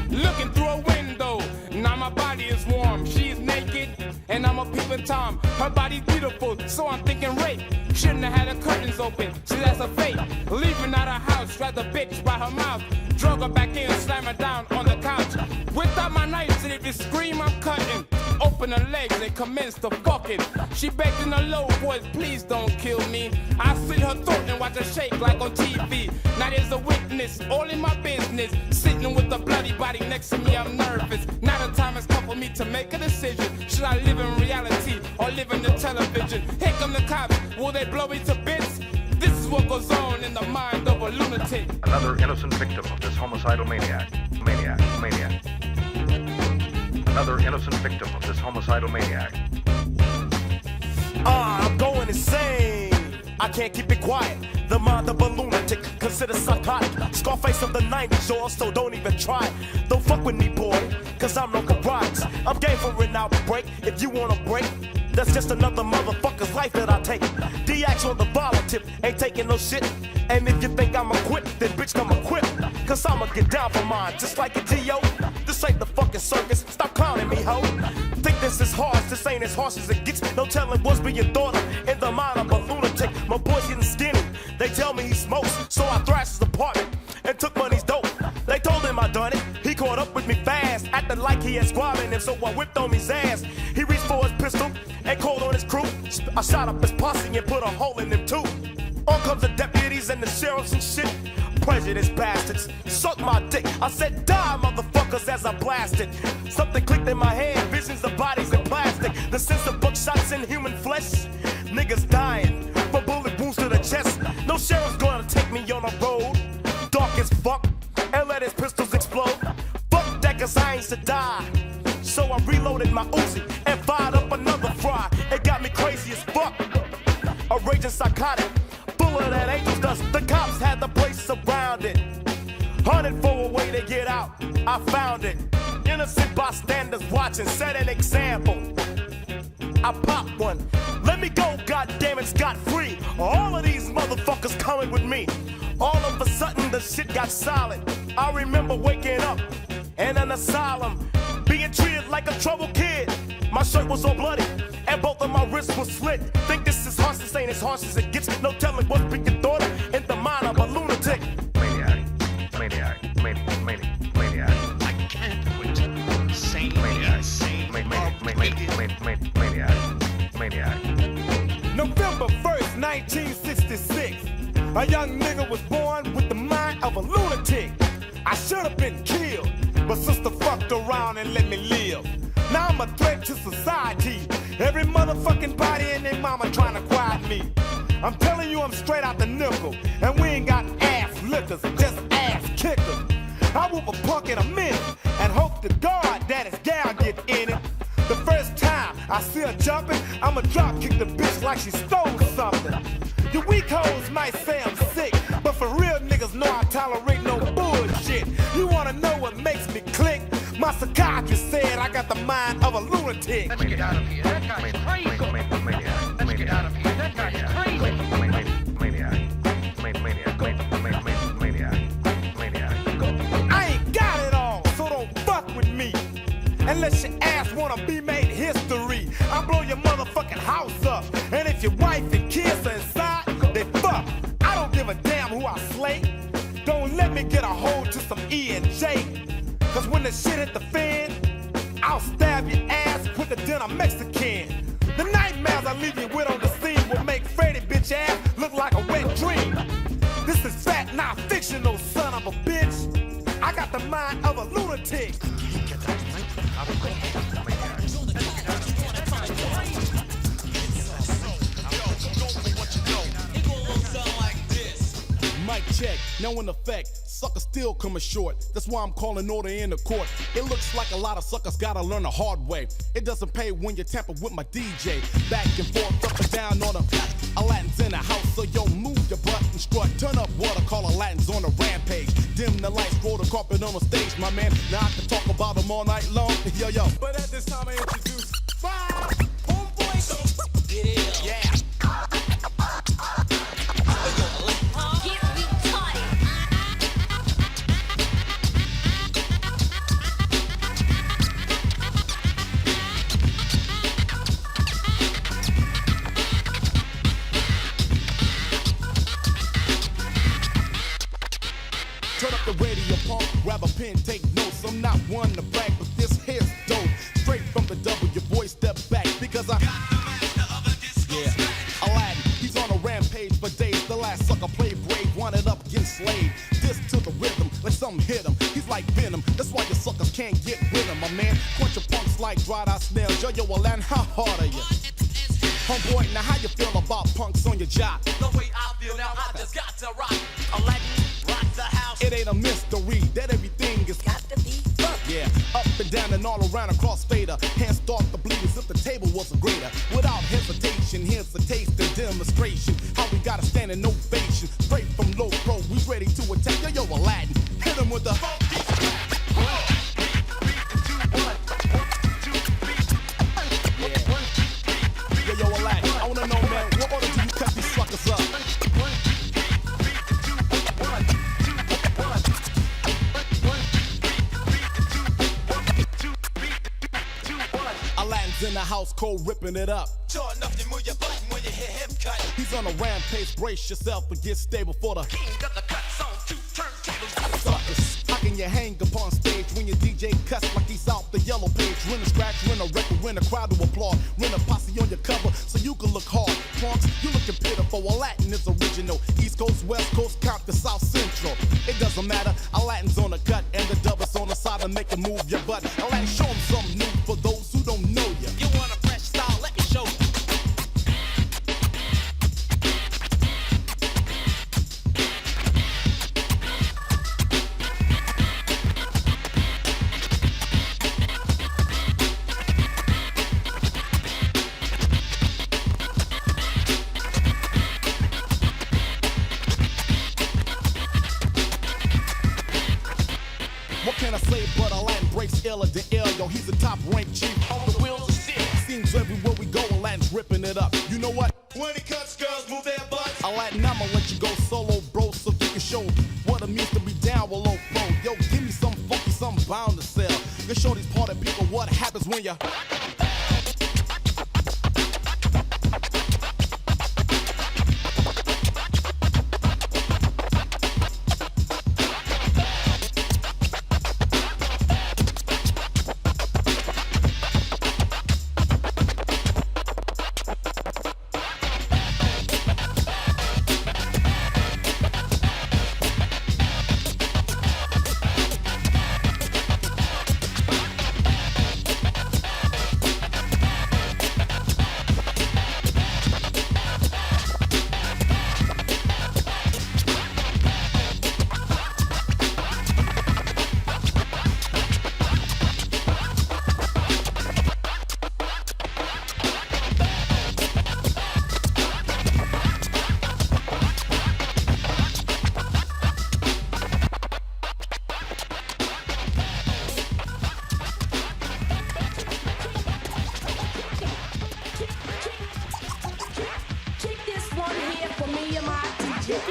Looking through a window, now my body is warm. She's naked, and I'm a peeping Tom. Her body's beautiful, so I'm thinking rape. Shouldn't have had her curtains open, see that's a fate. Leaving out her house, grab the bitch by her mouth. Drug her back in, slam her down on the couch. Whipped out my knife, and if you scream, I'm cutting. Open her legs and commence to fucking. She begged in a low voice, please don't kill me. I slit her throat and watch her shake like on TV. Now there's a witness, all in my business. Sitting with a bloody body next to me, I'm nervous. Now the time has come for me to make a decision. Should I live in reality or live in the television? Here come the cops, will they blow me to bits? This is what goes on in the mind of a lunatic. Another innocent victim of this homicidal maniac. Another innocent victim of this homicidal maniac. I'm going insane. I can't keep it quiet. The mind of a lunatic, considered psychotic. Scarface of the 90's, y'all, so don't even try. Don't fuck with me, boy, cause I'm no caprice. I'm game for an outbreak. If you wanna break, that's just another motherfucker's life that I take. D.O.C on the bottle tip, ain't taking no shit. And if you think I'ma quit, then bitch come equipped. Cause I'ma get down for mine, just like a G.O. This ain't the fucking circus, stop clowning me, ho. Think this is harsh, this ain't as harsh as it gets. No telling what's being thought of in the mind of a lunatic. My boy's getting skinny, they tell me he smokes. So I thrashed his apartment and took money's dope. They told him I done it, he caught up with me fast. Acting like he had squabbling him, so I whipped on his ass. He reached for his pistol and called on his crew. I shot up his posse and put a hole in him too. On comes the deputies and the sheriffs and shit. Prejudice bastards, suck my dick. I said die, motherfuckers, as I blasted. Something clicked in my head, visions of bodies in plastic. The sense of buckshots in human flesh. Niggas dying from bullet wounds to the chest. No sheriff's gonna take me on a road dark as fuck and let his pistols explode. Fuck that, cause I ain't to die. So I reloaded my Uzi and fired up another fry. It got me crazy as fuck, a raging psychotic, full of that angel's dust. The cops had the place surrounded, hunted for a way to get out. I found it. Innocent bystanders watching, set an example. I pop one. Let me go, goddammit, scot free. All of these motherfuckers coming with me. All of a sudden the shit got solid. I remember waking up in an asylum, being treated like a troubled kid. My shirt was all bloody, and both of my wrists were slit. Think this is harsh, this ain't as harsh as it gets. No telling what's been your daughter in the mind of a lunatic. Maniac, maniac, maniac, maniac, maniac. I can't quit. Sane, insane, maniac, maniac. November 1st, 1966. A young nigga was born with the mind of a lunatic. I should have been killed, but sister fucked around and let me live. Now I'm a threat to society. Every motherfucking body and their mama trying to quiet me. I'm telling you I'm straight out the nickel, and we ain't got ass lickers, just ass kickers. I whoop a punk in a minute and hope to God that his gal get in it. The first time I see her jumping, I'ma drop kick the bitch like she stole something. You weak hoes might say I'm sick, but for real niggas know I tolerate no bullshit. You wanna know what makes me click? My psychiatrist said I got the mind of a lunatic. Let's get out of here. That guy's crazy. Let's get out of here. That guy's crazy. I ain't got it all, so don't fuck with me. Unless your ass wanna be made history, I'll blow your motherfucking house up. And if your wife and kids are inside, they fuck. I don't give a damn who I slay. Don't let me get a hold to some E and J. Cause when the shit hit the fan, I'll stab your ass quicker than a Mexican. The nightmares I leave you with on the scene will make Freddy bitch ass look like a wet dream. This is fact, not fictional, son of a bitch. I got the mind of a lunatic. Mic check, now in effect, suckers still coming short. That's why I'm calling order in the court. It looks like a lot of suckers gotta learn the hard way. It doesn't pay when you tamper with my DJ. Back and forth, up and down on the Latins in the house, so yo, move your butt and strut. Turn up water, call Latins on a rampage. Dim the lights, roll the carpet on the stage, my man. Now I can talk about them all night long. Yo, yo. But at this time I introduce homeboys. Get in. Yeah. Turn up the radio pump, grab a pen, take notes. I'm not one to brag, but this here's dope. Straight from the double, your boy step back because I got the master of a disco. Yeah, Aladdin, he's on a rampage for days. The last sucker played brave, wanted up, get slayed. This to the rhythm, like something hit him. He's like venom, that's why your suckers can't get rid of my man. Bunch of punks like dried out snails. Yo, Aladdin, how hard are you? Homeboy, now how you feel about punks on your job? The way I feel now, I just got to rock. Aladdin, rock the house. It ain't a mystery that everything is got to be fucked. Yeah, up and down and all around across fader. Hands start to bleed as if the table was a grater. Without hesitation, here's a taste and demonstration. How we gotta stand in ovation. Straight from low pro, we ready to attack. Yo, Aladdin, hit him with the Yo, Aladdin, I wanna know, man, what order do you cut these suckers up? Aladdin's in the house, cold ripping it up. Sure enough, you move your button when you hear him cut. He's on a rampage, brace yourself and get stable for the King got the cuts on 2 turntables. suckers. How can you hang upon stage when your DJ cuts like he's out the yellow page? Run a scratch, run a record, run a crowd to applaud. Run a posse on your cover so you can look hard. Punks, you looking pitiful. Aladdin is original. East Coast, West Coast, Count the South Central. It doesn't matter. Aladdin's on the cut and the dub is on the side to make you move your butt. Aladdin, show him something new for those who don't know you. You want a fresh style? Let me show you. What can I say but Aladdin breaks iller than ill, yo, he's a top ranked chief on the wheels of steel. Seems everywhere we go, it up. You know what? When he cuts, girls move their butts. I like now, I'ma let you go solo, bro, so you can show what it means to be down with low flow. Yo, give me some funky, something bound to sell. You show these party people what happens when you.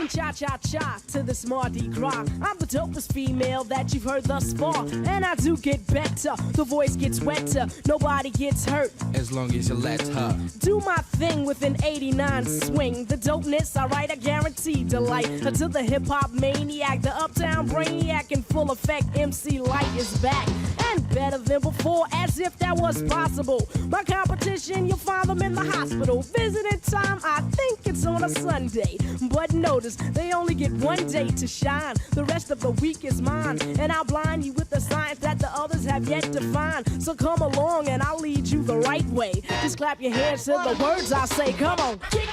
Cha-cha-cha to this Mardi Gras. I'm the dopest female that you've heard thus far. And I do get better, the voice gets wetter, nobody gets hurt. As long as you let her do my thing with an 89 swing. The dopeness, alright, I guarantee delight. Until the hip-hop maniac, the uptown brainiac in full effect, MC Lyte is back. And better than before, as if that was possible. My competition, you'll find them in the hospital. Visiting time, I think it's on a Sunday. But notice, they only get one day to shine. The rest of the week is mine. And I'll blind you with the science that the others have yet to find. So come along and I'll lead you the right way. Just clap your hands to the words I say. Come on. Kick,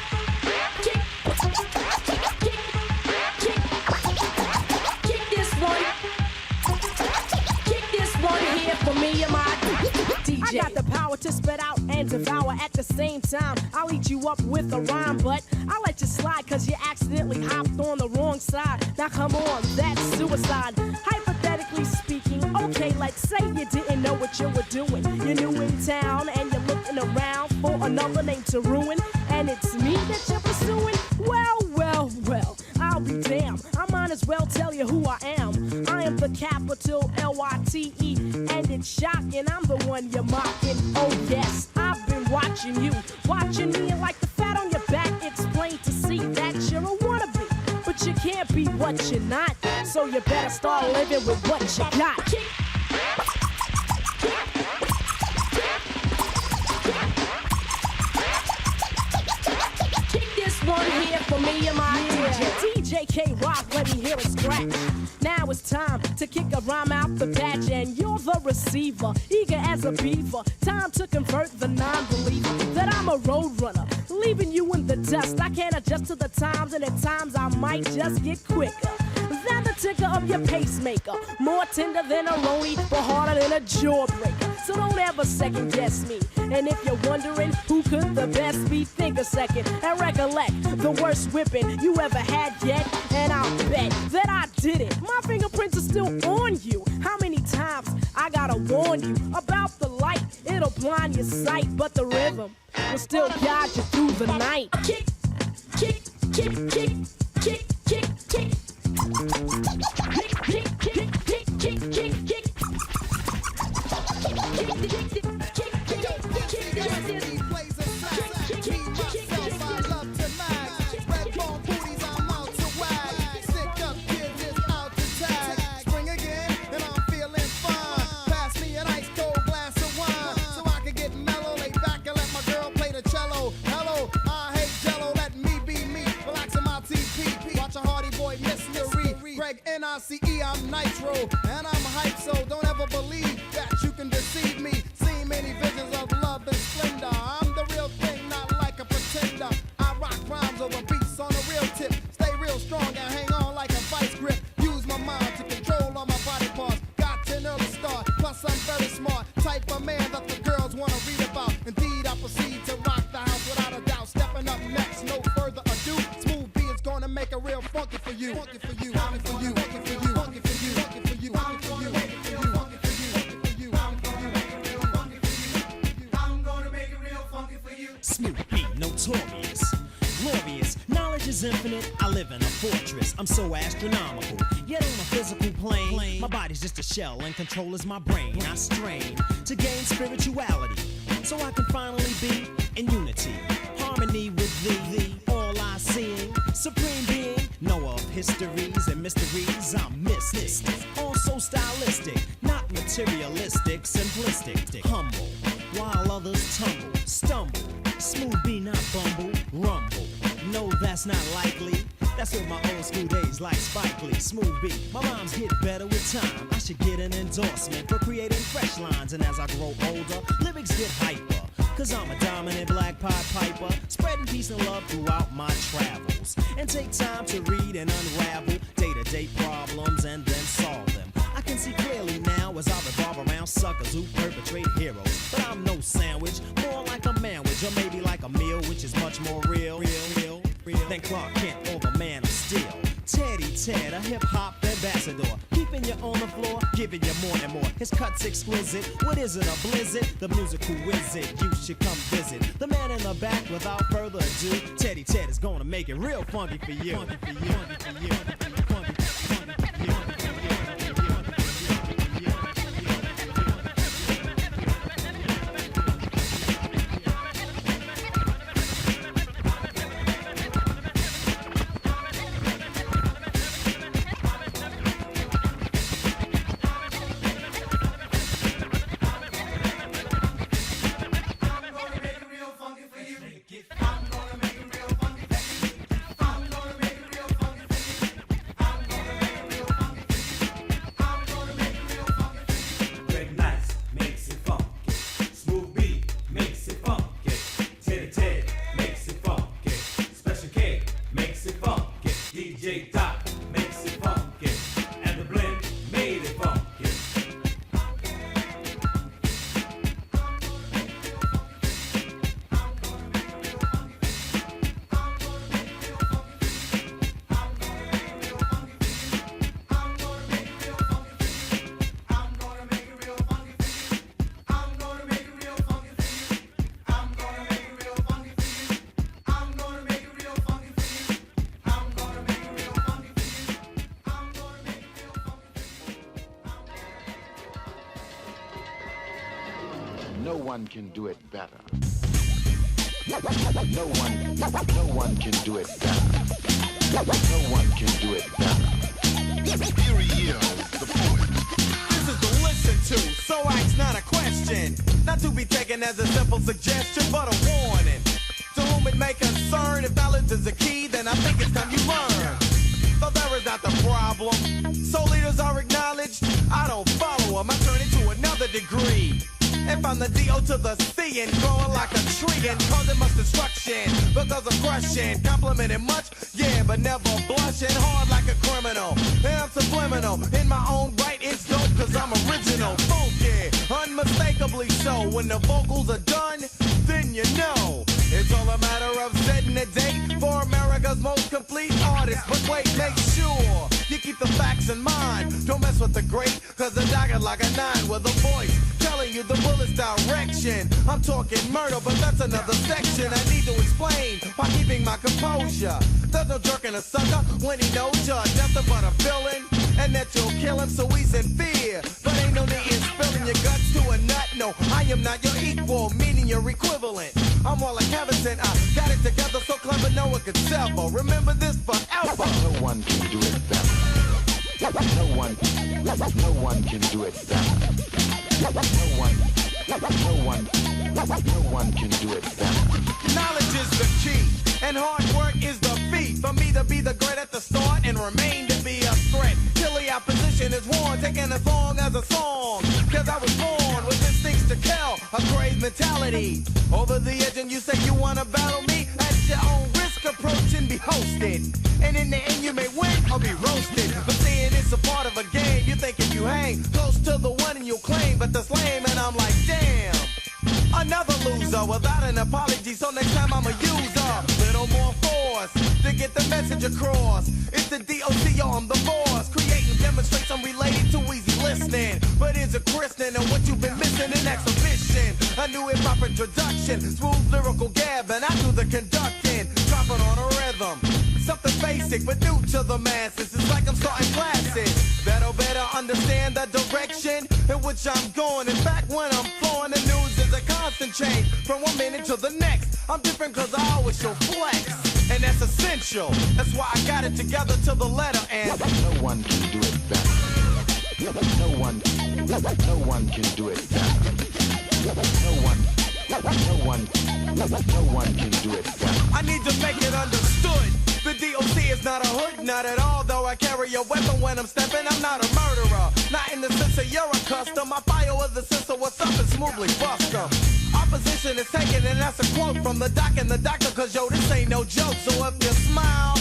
kick, kick this one. Kick this one here for me and my DJ. I got the power to spit out and devour at the same time. I'll eat you up with a rhyme, but I'll let you slide cause you accidentally hopped on the wrong side. Now come on, that's suicide. Hypothetically speaking, okay, like say you didn't know what you were doing. You're new in town and you're looking around for another name to ruin. And it's me that you're pursuing? Well, well, well, I'll be damned. I might as well tell you who I am. I am the capital Lyte, and it's shocking. I'm the one you're mocking. Oh yes, I've been watching you, watching me, and like the fat on your back, it's plain to see that you're a wannabe. But you can't be what you're not, so you better start living with what you got. Kick this one here for me and my DJ K-Rock, let me hear it scratch. Now it's time to kick a rhyme out the batch, and you're the receiver, eager as a beaver. Time to convert the non-believer that I'm a road runner, leaving you in the dust. I can't adjust to the times, and at times I might just get quicker than the ticker of your pacemaker. More tender than a rollie, but harder than a jawbreaker. So don't ever second guess me. And if you're wondering who could the best be, think a second and recollect the worst whipping you ever had yet. And I'll bet that I did it. My fingerprints are still on you. How many times I gotta warn you about the light? It'll blind your sight, but the rhythm will still guide you through the night. Kick, kick, kick, kick, kick, kick, kick. Kick, kick, kick, kick, kick, kick, kick. N-I-C-E, I'm Nitro, and I'm hype, so don't ever believe that you can deceive me. See many visions of love and splendor. I'm the real thing, not like a pretender. I rock rhymes over beats on a real tip. Stay real strong and hang on like a vice grip. Use my mind to control all my body parts. Got an early start, plus I'm very smart. Type of man that the girls wanna read about. Indeed, I proceed to rock the house without a doubt. Stepping up next, no further ado. Smooth B is gonna make it real funky for you. Funky for you, funky for you. notorious. Glorious, knowledge is infinite. I live in a fortress, I'm so astronomical. Yet on a physical plane, my body's just a shell and control is my brain. I strain to gain spirituality, so I can finally be in unity, harmony with thee, all I seeing, supreme being. Know of histories and mysteries, I'm mystic, also stylistic, not materialistic, simplistic, humble, while others tumble, stumble, smooth be not bumble, rumble. No, that's not likely. That's what my old school days like Spike Lee, smooth beat. My rhymes get better with time. I should get an endorsement for creating fresh lines. And as I grow older, lyrics get hyper. Cause I'm a dominant black Pied Piper, spreading peace and love throughout my travels. And take time to read and unravel day-to-day problems and then solve them. I can see clearly now as I revolve around suckers who perpetrate heroes. But I'm no sandwich, more like a manwich, or maybe like a meal, which is much more real than Clark Kent or the Man of Steel. Teddy Ted, a hip-hop ambassador, keeping you on the floor, giving you more and more. His cut's exquisite, what is it, a blizzard? The musical wizard, you should come visit. The man in the back, without further ado, Teddy Ted is gonna make it real funky for you. Funky for you, funky for you. No one can do it better. No one can do it better. No one can do it better. Here he is, the poet. This is to listen to, so ask not a question. Not to be taken as a simple suggestion, but a warning. To whom it may concern, if knowledge is the key, then I think it's time you learn. Though there is not the problem, so leaders are acknowledged, I don't follow them, I turn it to another degree. And from the D.O. to the C and growing like a tree and causing much destruction because of crushing, complimenting much, yeah, but never blushing, hard like a criminal. And I'm subliminal, in my own right, it's dope cause I'm original, funky, unmistakably so. When the vocals are done, then you know it's all a matter of setting a date for America's most complete artist. But wait, make sure you keep the facts in mind. Don't mess with the great, cause the dagger like a 9 with a voice telling you the bullet's direction. I'm talking murder, but that's another section. I need to explain by keeping my composure. There's no jerking a sucker when he knows you're nothing but a villain, and that you'll kill him so he's in fear. But ain't no need in spilling your guts to a nut. No, I am not your equal, meaning your equivalent. I'm more like Everton, I got it together so clever no one could sell. Remember this forever. No one can do it better. No one can do it better. No one can do it better. Knowledge is the key, and hard work is the feat. For me to be the great at the start and remain to be a threat. Till the opposition is worn, taking as long as a song. Cause I was born with instincts to kill, a crazy mentality. Over the edge and you say you wanna battle me? At your own risk, approach and be hosted. And in the end you may win or be roasted. But seeing it's a part of a game, you think if you hang close to the one and you'll claim, but that's lame. And I'm like, damn, another loser without an apology. So next time I'ma use a little more force to get the message across. It's the D.O.C, yo, I'm the boss. Creating demonstrates I'm related to easy listening. But is a christening and what you've been missing in exhibition. A new hip-hop introduction, smooth lyrical gab, and I do the conducting, dropping on a rhythm. Something basic but new to the masses. It's like I'm starting classes. Better understand the direction in which I'm going. In fact, when I'm flowing, the news is a constant change from one minute to the next. I'm different cause I always show flex, and that's essential. That's why I got it together to the letter, and no one can do it better. No one can do it better. No one can do it better. I need to make it understood. The D.O.C. is not a hood, not at all. Though I carry a weapon when I'm stepping, I'm not a murderer. Not in the sense that you're accustomed. I fire with the sense of what's up and smoothly bust 'em. Opposition is taken, and that's a quote from the doc and the doctor. Cause yo, this ain't no joke. So if you smile,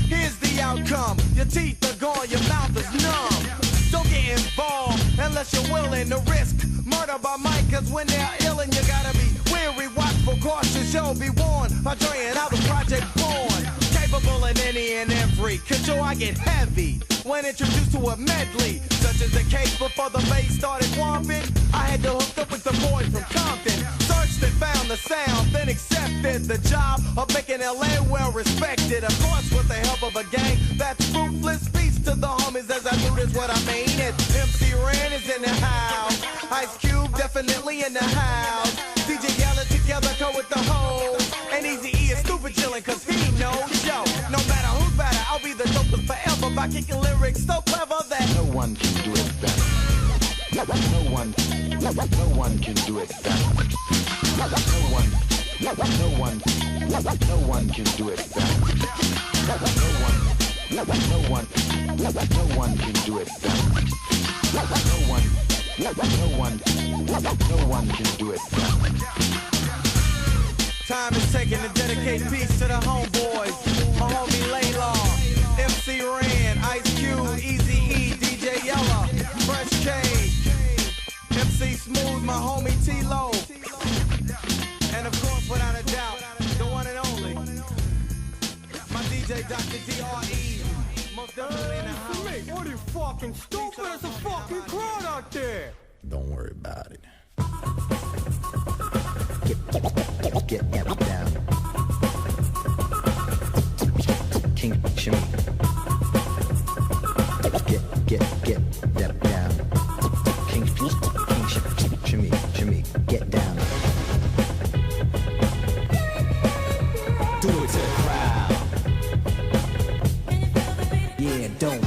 here's the outcome. Your teeth are gone, your mouth is numb. Don't get involved unless you're willing to risk murder by mic. Cause when they're ill and you gotta be weary, watchful, cautious, you'll be warned. Andrea, I was Project Born, capable in any and every. Cause yo, I get heavy when introduced to a medley. Such as the case before the bass started whomping. I had to hook up with the boys from Compton. Searched and found the sound, then accepted the job of making LA well respected. Of course, with the help of a gang that's ruthless. Peace to the homies as I do this, what I mean. It's MC Ren is in the house. Ice Cube definitely in the house. DJ Yella together go with the whole. And Easy E is stupid chillin' cause he knows yo. No matter who's better, I'll be the dopest forever by kicking lyrics so clever that no one can do it better. No one can do it better. No one can do it better. No one can do it better. No one can do it better. Time is taken to dedicate peace to the homeboys. My homie Laylaw, MC Ren, Ice Cube, Easy E, DJ Yella, Fresh K, MC Smooth, my homie T-Lo, and of course, without a doubt, the one and only, my DJ Dr. D.R.E. Most definitely in the house. What are you fucking stupid? It's a fucking crowd out there. Don't worry about it. Get down. King shimmy. Get that down. King shimmy. Get down. Do it to the crowd. Yeah, don't.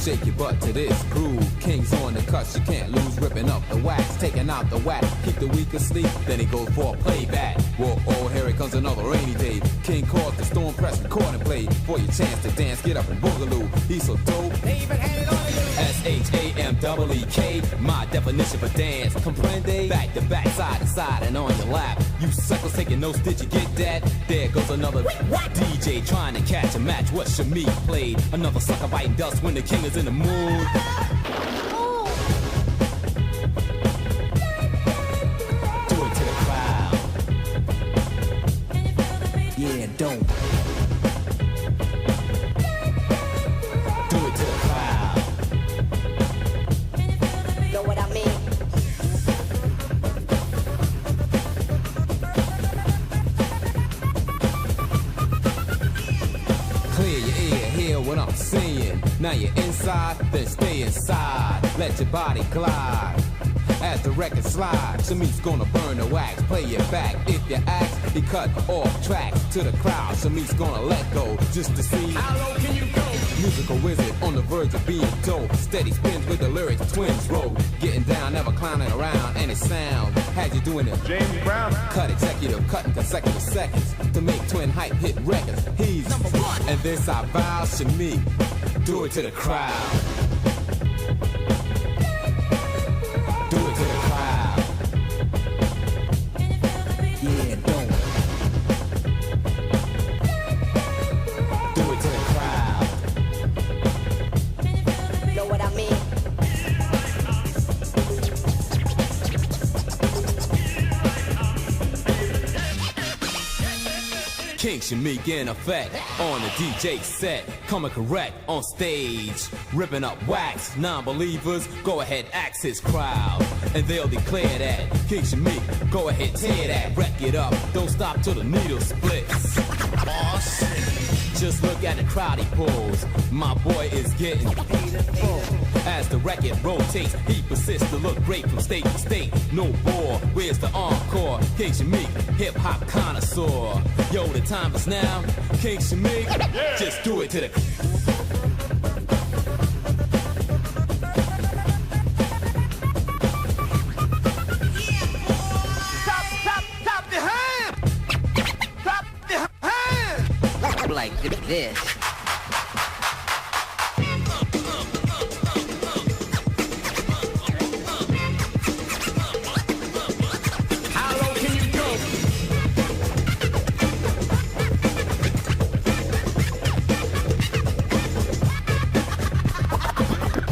Shake your butt to this groove. King's on the cuts, you can't lose. Ripping up the wax, taking out the whack. Keep the weak asleep, then he goes for a playback. Whoa, oh, here it comes another rainy day. King calls the storm press, record and play. For your chance to dance, get up and boogaloo. He's so dope. They even had it on you. S-H-A-M-E-E-K, my definition for dance. Comprende? Back to back, side to side, and on your lap. You suckers taking notes, did you get that? There goes another DJ trying to catch a match. What Shamik played? Another sucker biting dust when the king is in the mood. Do it to the crowd. Yeah, don't. Do it to the crowd. Know what I mean? Clear your ear, hear what I'm saying. Now you're inside, then stay inside. Let your body glide. As the record slides, Shameek's gonna burn the wax. Play it back. If you ask, he cut off tracks to the crowd. Shameek's gonna let go just to see how low can you go. Musical wizard on the verge of being dope. Steady spins with the lyrics, twins roll. Getting down, never clowning around. And it sound had you doing it. James Brown. Cut executive, cutting consecutive seconds to make twin hype hit records. He's number one. And this I vow, Shameek. Do it to the crowd. Do it to the crowd. Yeah, don't. Do it to the crowd. Know what I mean? King King Shamik in effect on the DJ set, coming correct on stage, ripping up wax. Non-believers, go ahead, ask his crowd, and they'll declare that King Shamik, go ahead, tear that, wreck it up, don't stop till the needle splits. Just look at the crowd he pulls. My boy is getting as the record rotates. He persists to look great from state to state. No bore, where's the encore? King Shamik, hip hop connoisseur. Yo, the time is now. King Shamik, just do it to the. Like this. How low can you go?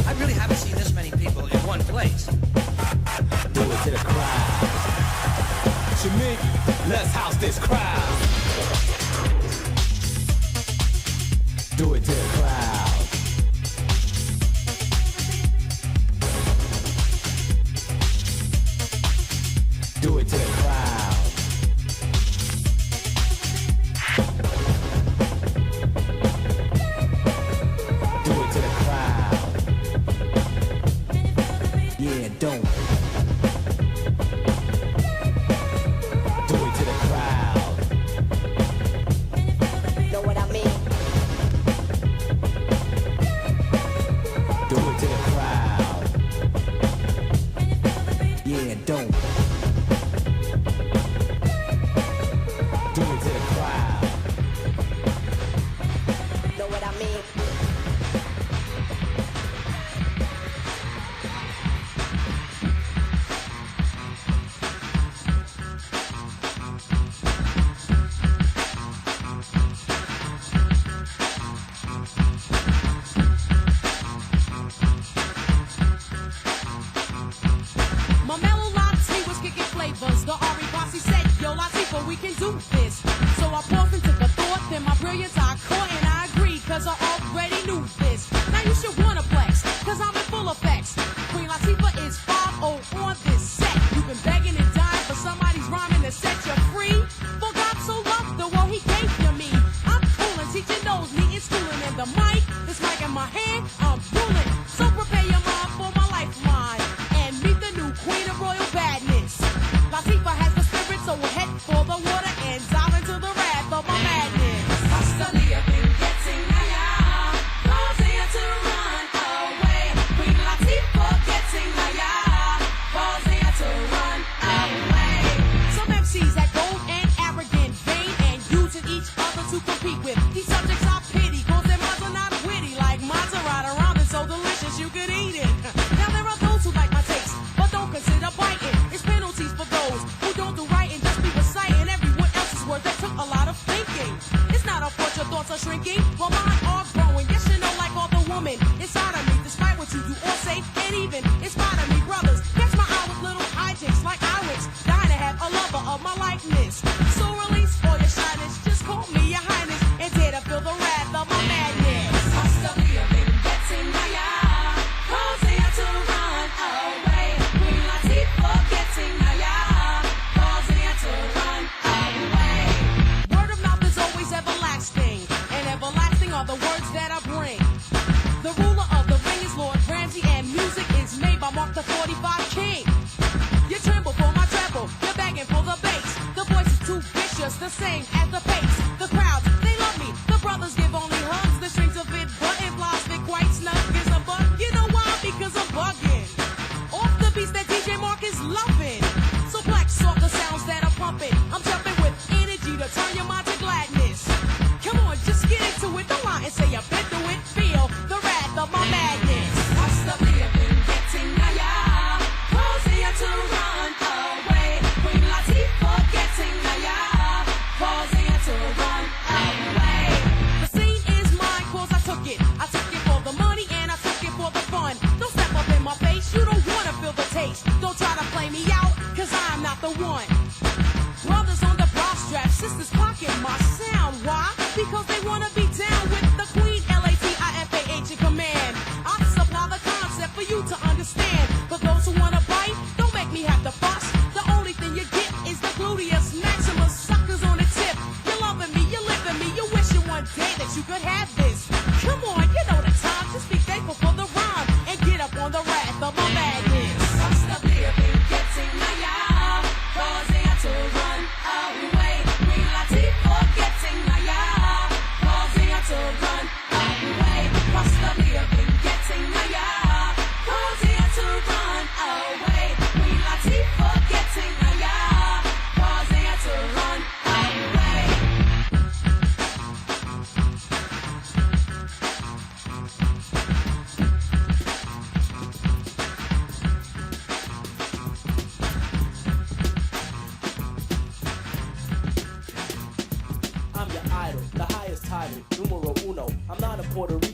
I really haven't seen this many people in one place. Do it to the crowd. Shamik, let's house this crowd. Do it to the crowd. Do it to the crowd. Do it to the crowd. Yeah, don't. Do it to the crowd.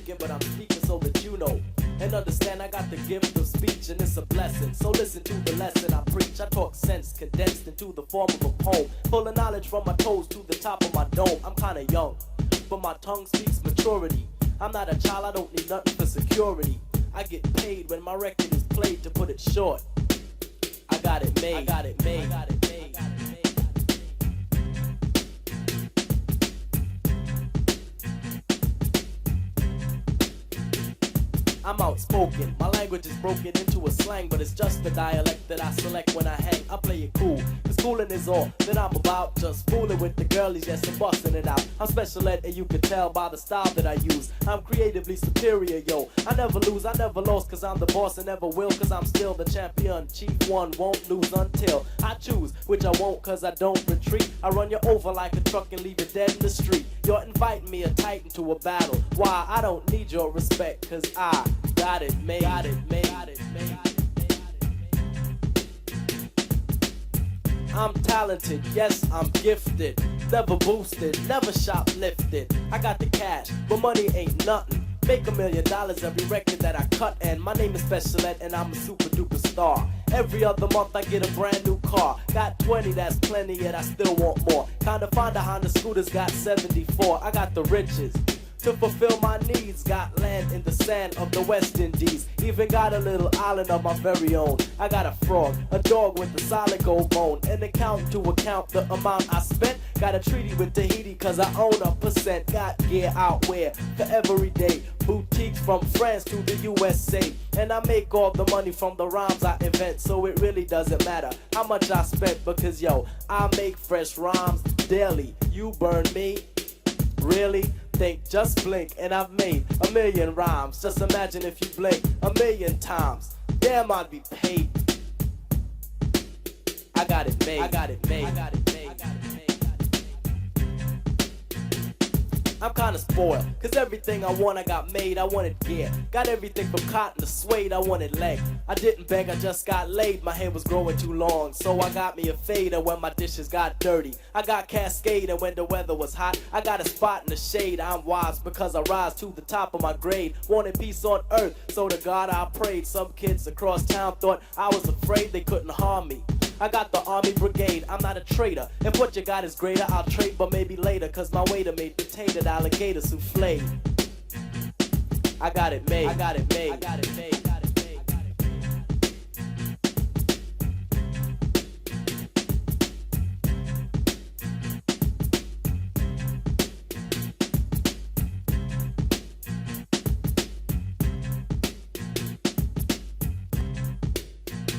speaking, but I'm speaking so that you know. And understand I got the gift of speech and it's a blessing. So listen to the lesson I preach. I talk sense condensed into the form of a poem. Full of knowledge from my toes to the top of my dome. I'm kinda young, but my tongue speaks maturity. I'm not a child, I don't need nothing for security. I get paid when my record is played, to put it short. I got it made, I got it made, I got it made. I'm outspoken, my language is broken into a slang, but it's just the dialect that I select when I hang. I play it cool, cause coolin' is all that I'm about. Just fooling with the girlies, yes, I'm bustin' it out. I'm special ed and you can tell by the style that I use. I'm creatively superior, yo. I never lose, I never lost, cause I'm the boss and never will, cause I'm still the champion. Chief one, won't lose until I choose, which I won't cause I don't retreat. I run you over like a truck and leave you dead in the street. You're inviting me a titan to a battle. Why? I don't need your respect, cause I got it made, got it made, got it made. I'm talented, yes, I'm gifted. Never boosted, never shoplifted. I got the cash, but money ain't nothing. Make $1 million every record that I cut, and my name is Special Ed, and I'm a super duper star. Every other month I get a brand new car. Got 20, that's plenty, yet I still want more. Kinda find a Honda Scooter's got 74. I got the riches to fulfill my needs. Got land in the sand of the West Indies. Even got a little island of my very own. I got a frog, a dog with a solid gold bone. An account to account the amount I spent. Got a treaty with Tahiti cause I own a percent. Got gear out wear for every day. Boutiques from France to the USA. And I make all the money from the rhymes I invent. So it really doesn't matter how much I spent, because yo, I make fresh rhymes daily. You burn me? Really? Think, just blink, and I've made 1 million rhymes. Just imagine if you blink 1 million times. Damn, I'd be paid. I got it made, I got it made, I got it made, I got it made. I'm kinda spoiled, cause everything I want I got made. I wanted gear, got everything from cotton to suede. I wanted leg, I didn't beg, I just got laid. My hair was growing too long, so I got me a fader when my dishes got dirty. I got Cascade, and when the weather was hot, I got a spot in the shade. I'm wise because I rise to the top of my grade. Wanted peace on earth, so to God I prayed. Some kids across town thought I was afraid they couldn't harm me. I got the army brigade, I'm not a traitor. If what you got is greater, I'll trade, but maybe later. Cause my waiter made potato alligator souffle. I got it made, I got it made, I got it made, I got it made, I got it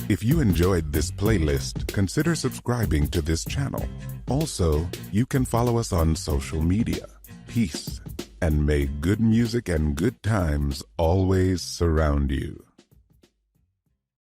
If you enjoyed this playlist, consider subscribing to this channel. Also, you can follow us on social media. Peace, and may good music and good times always surround you.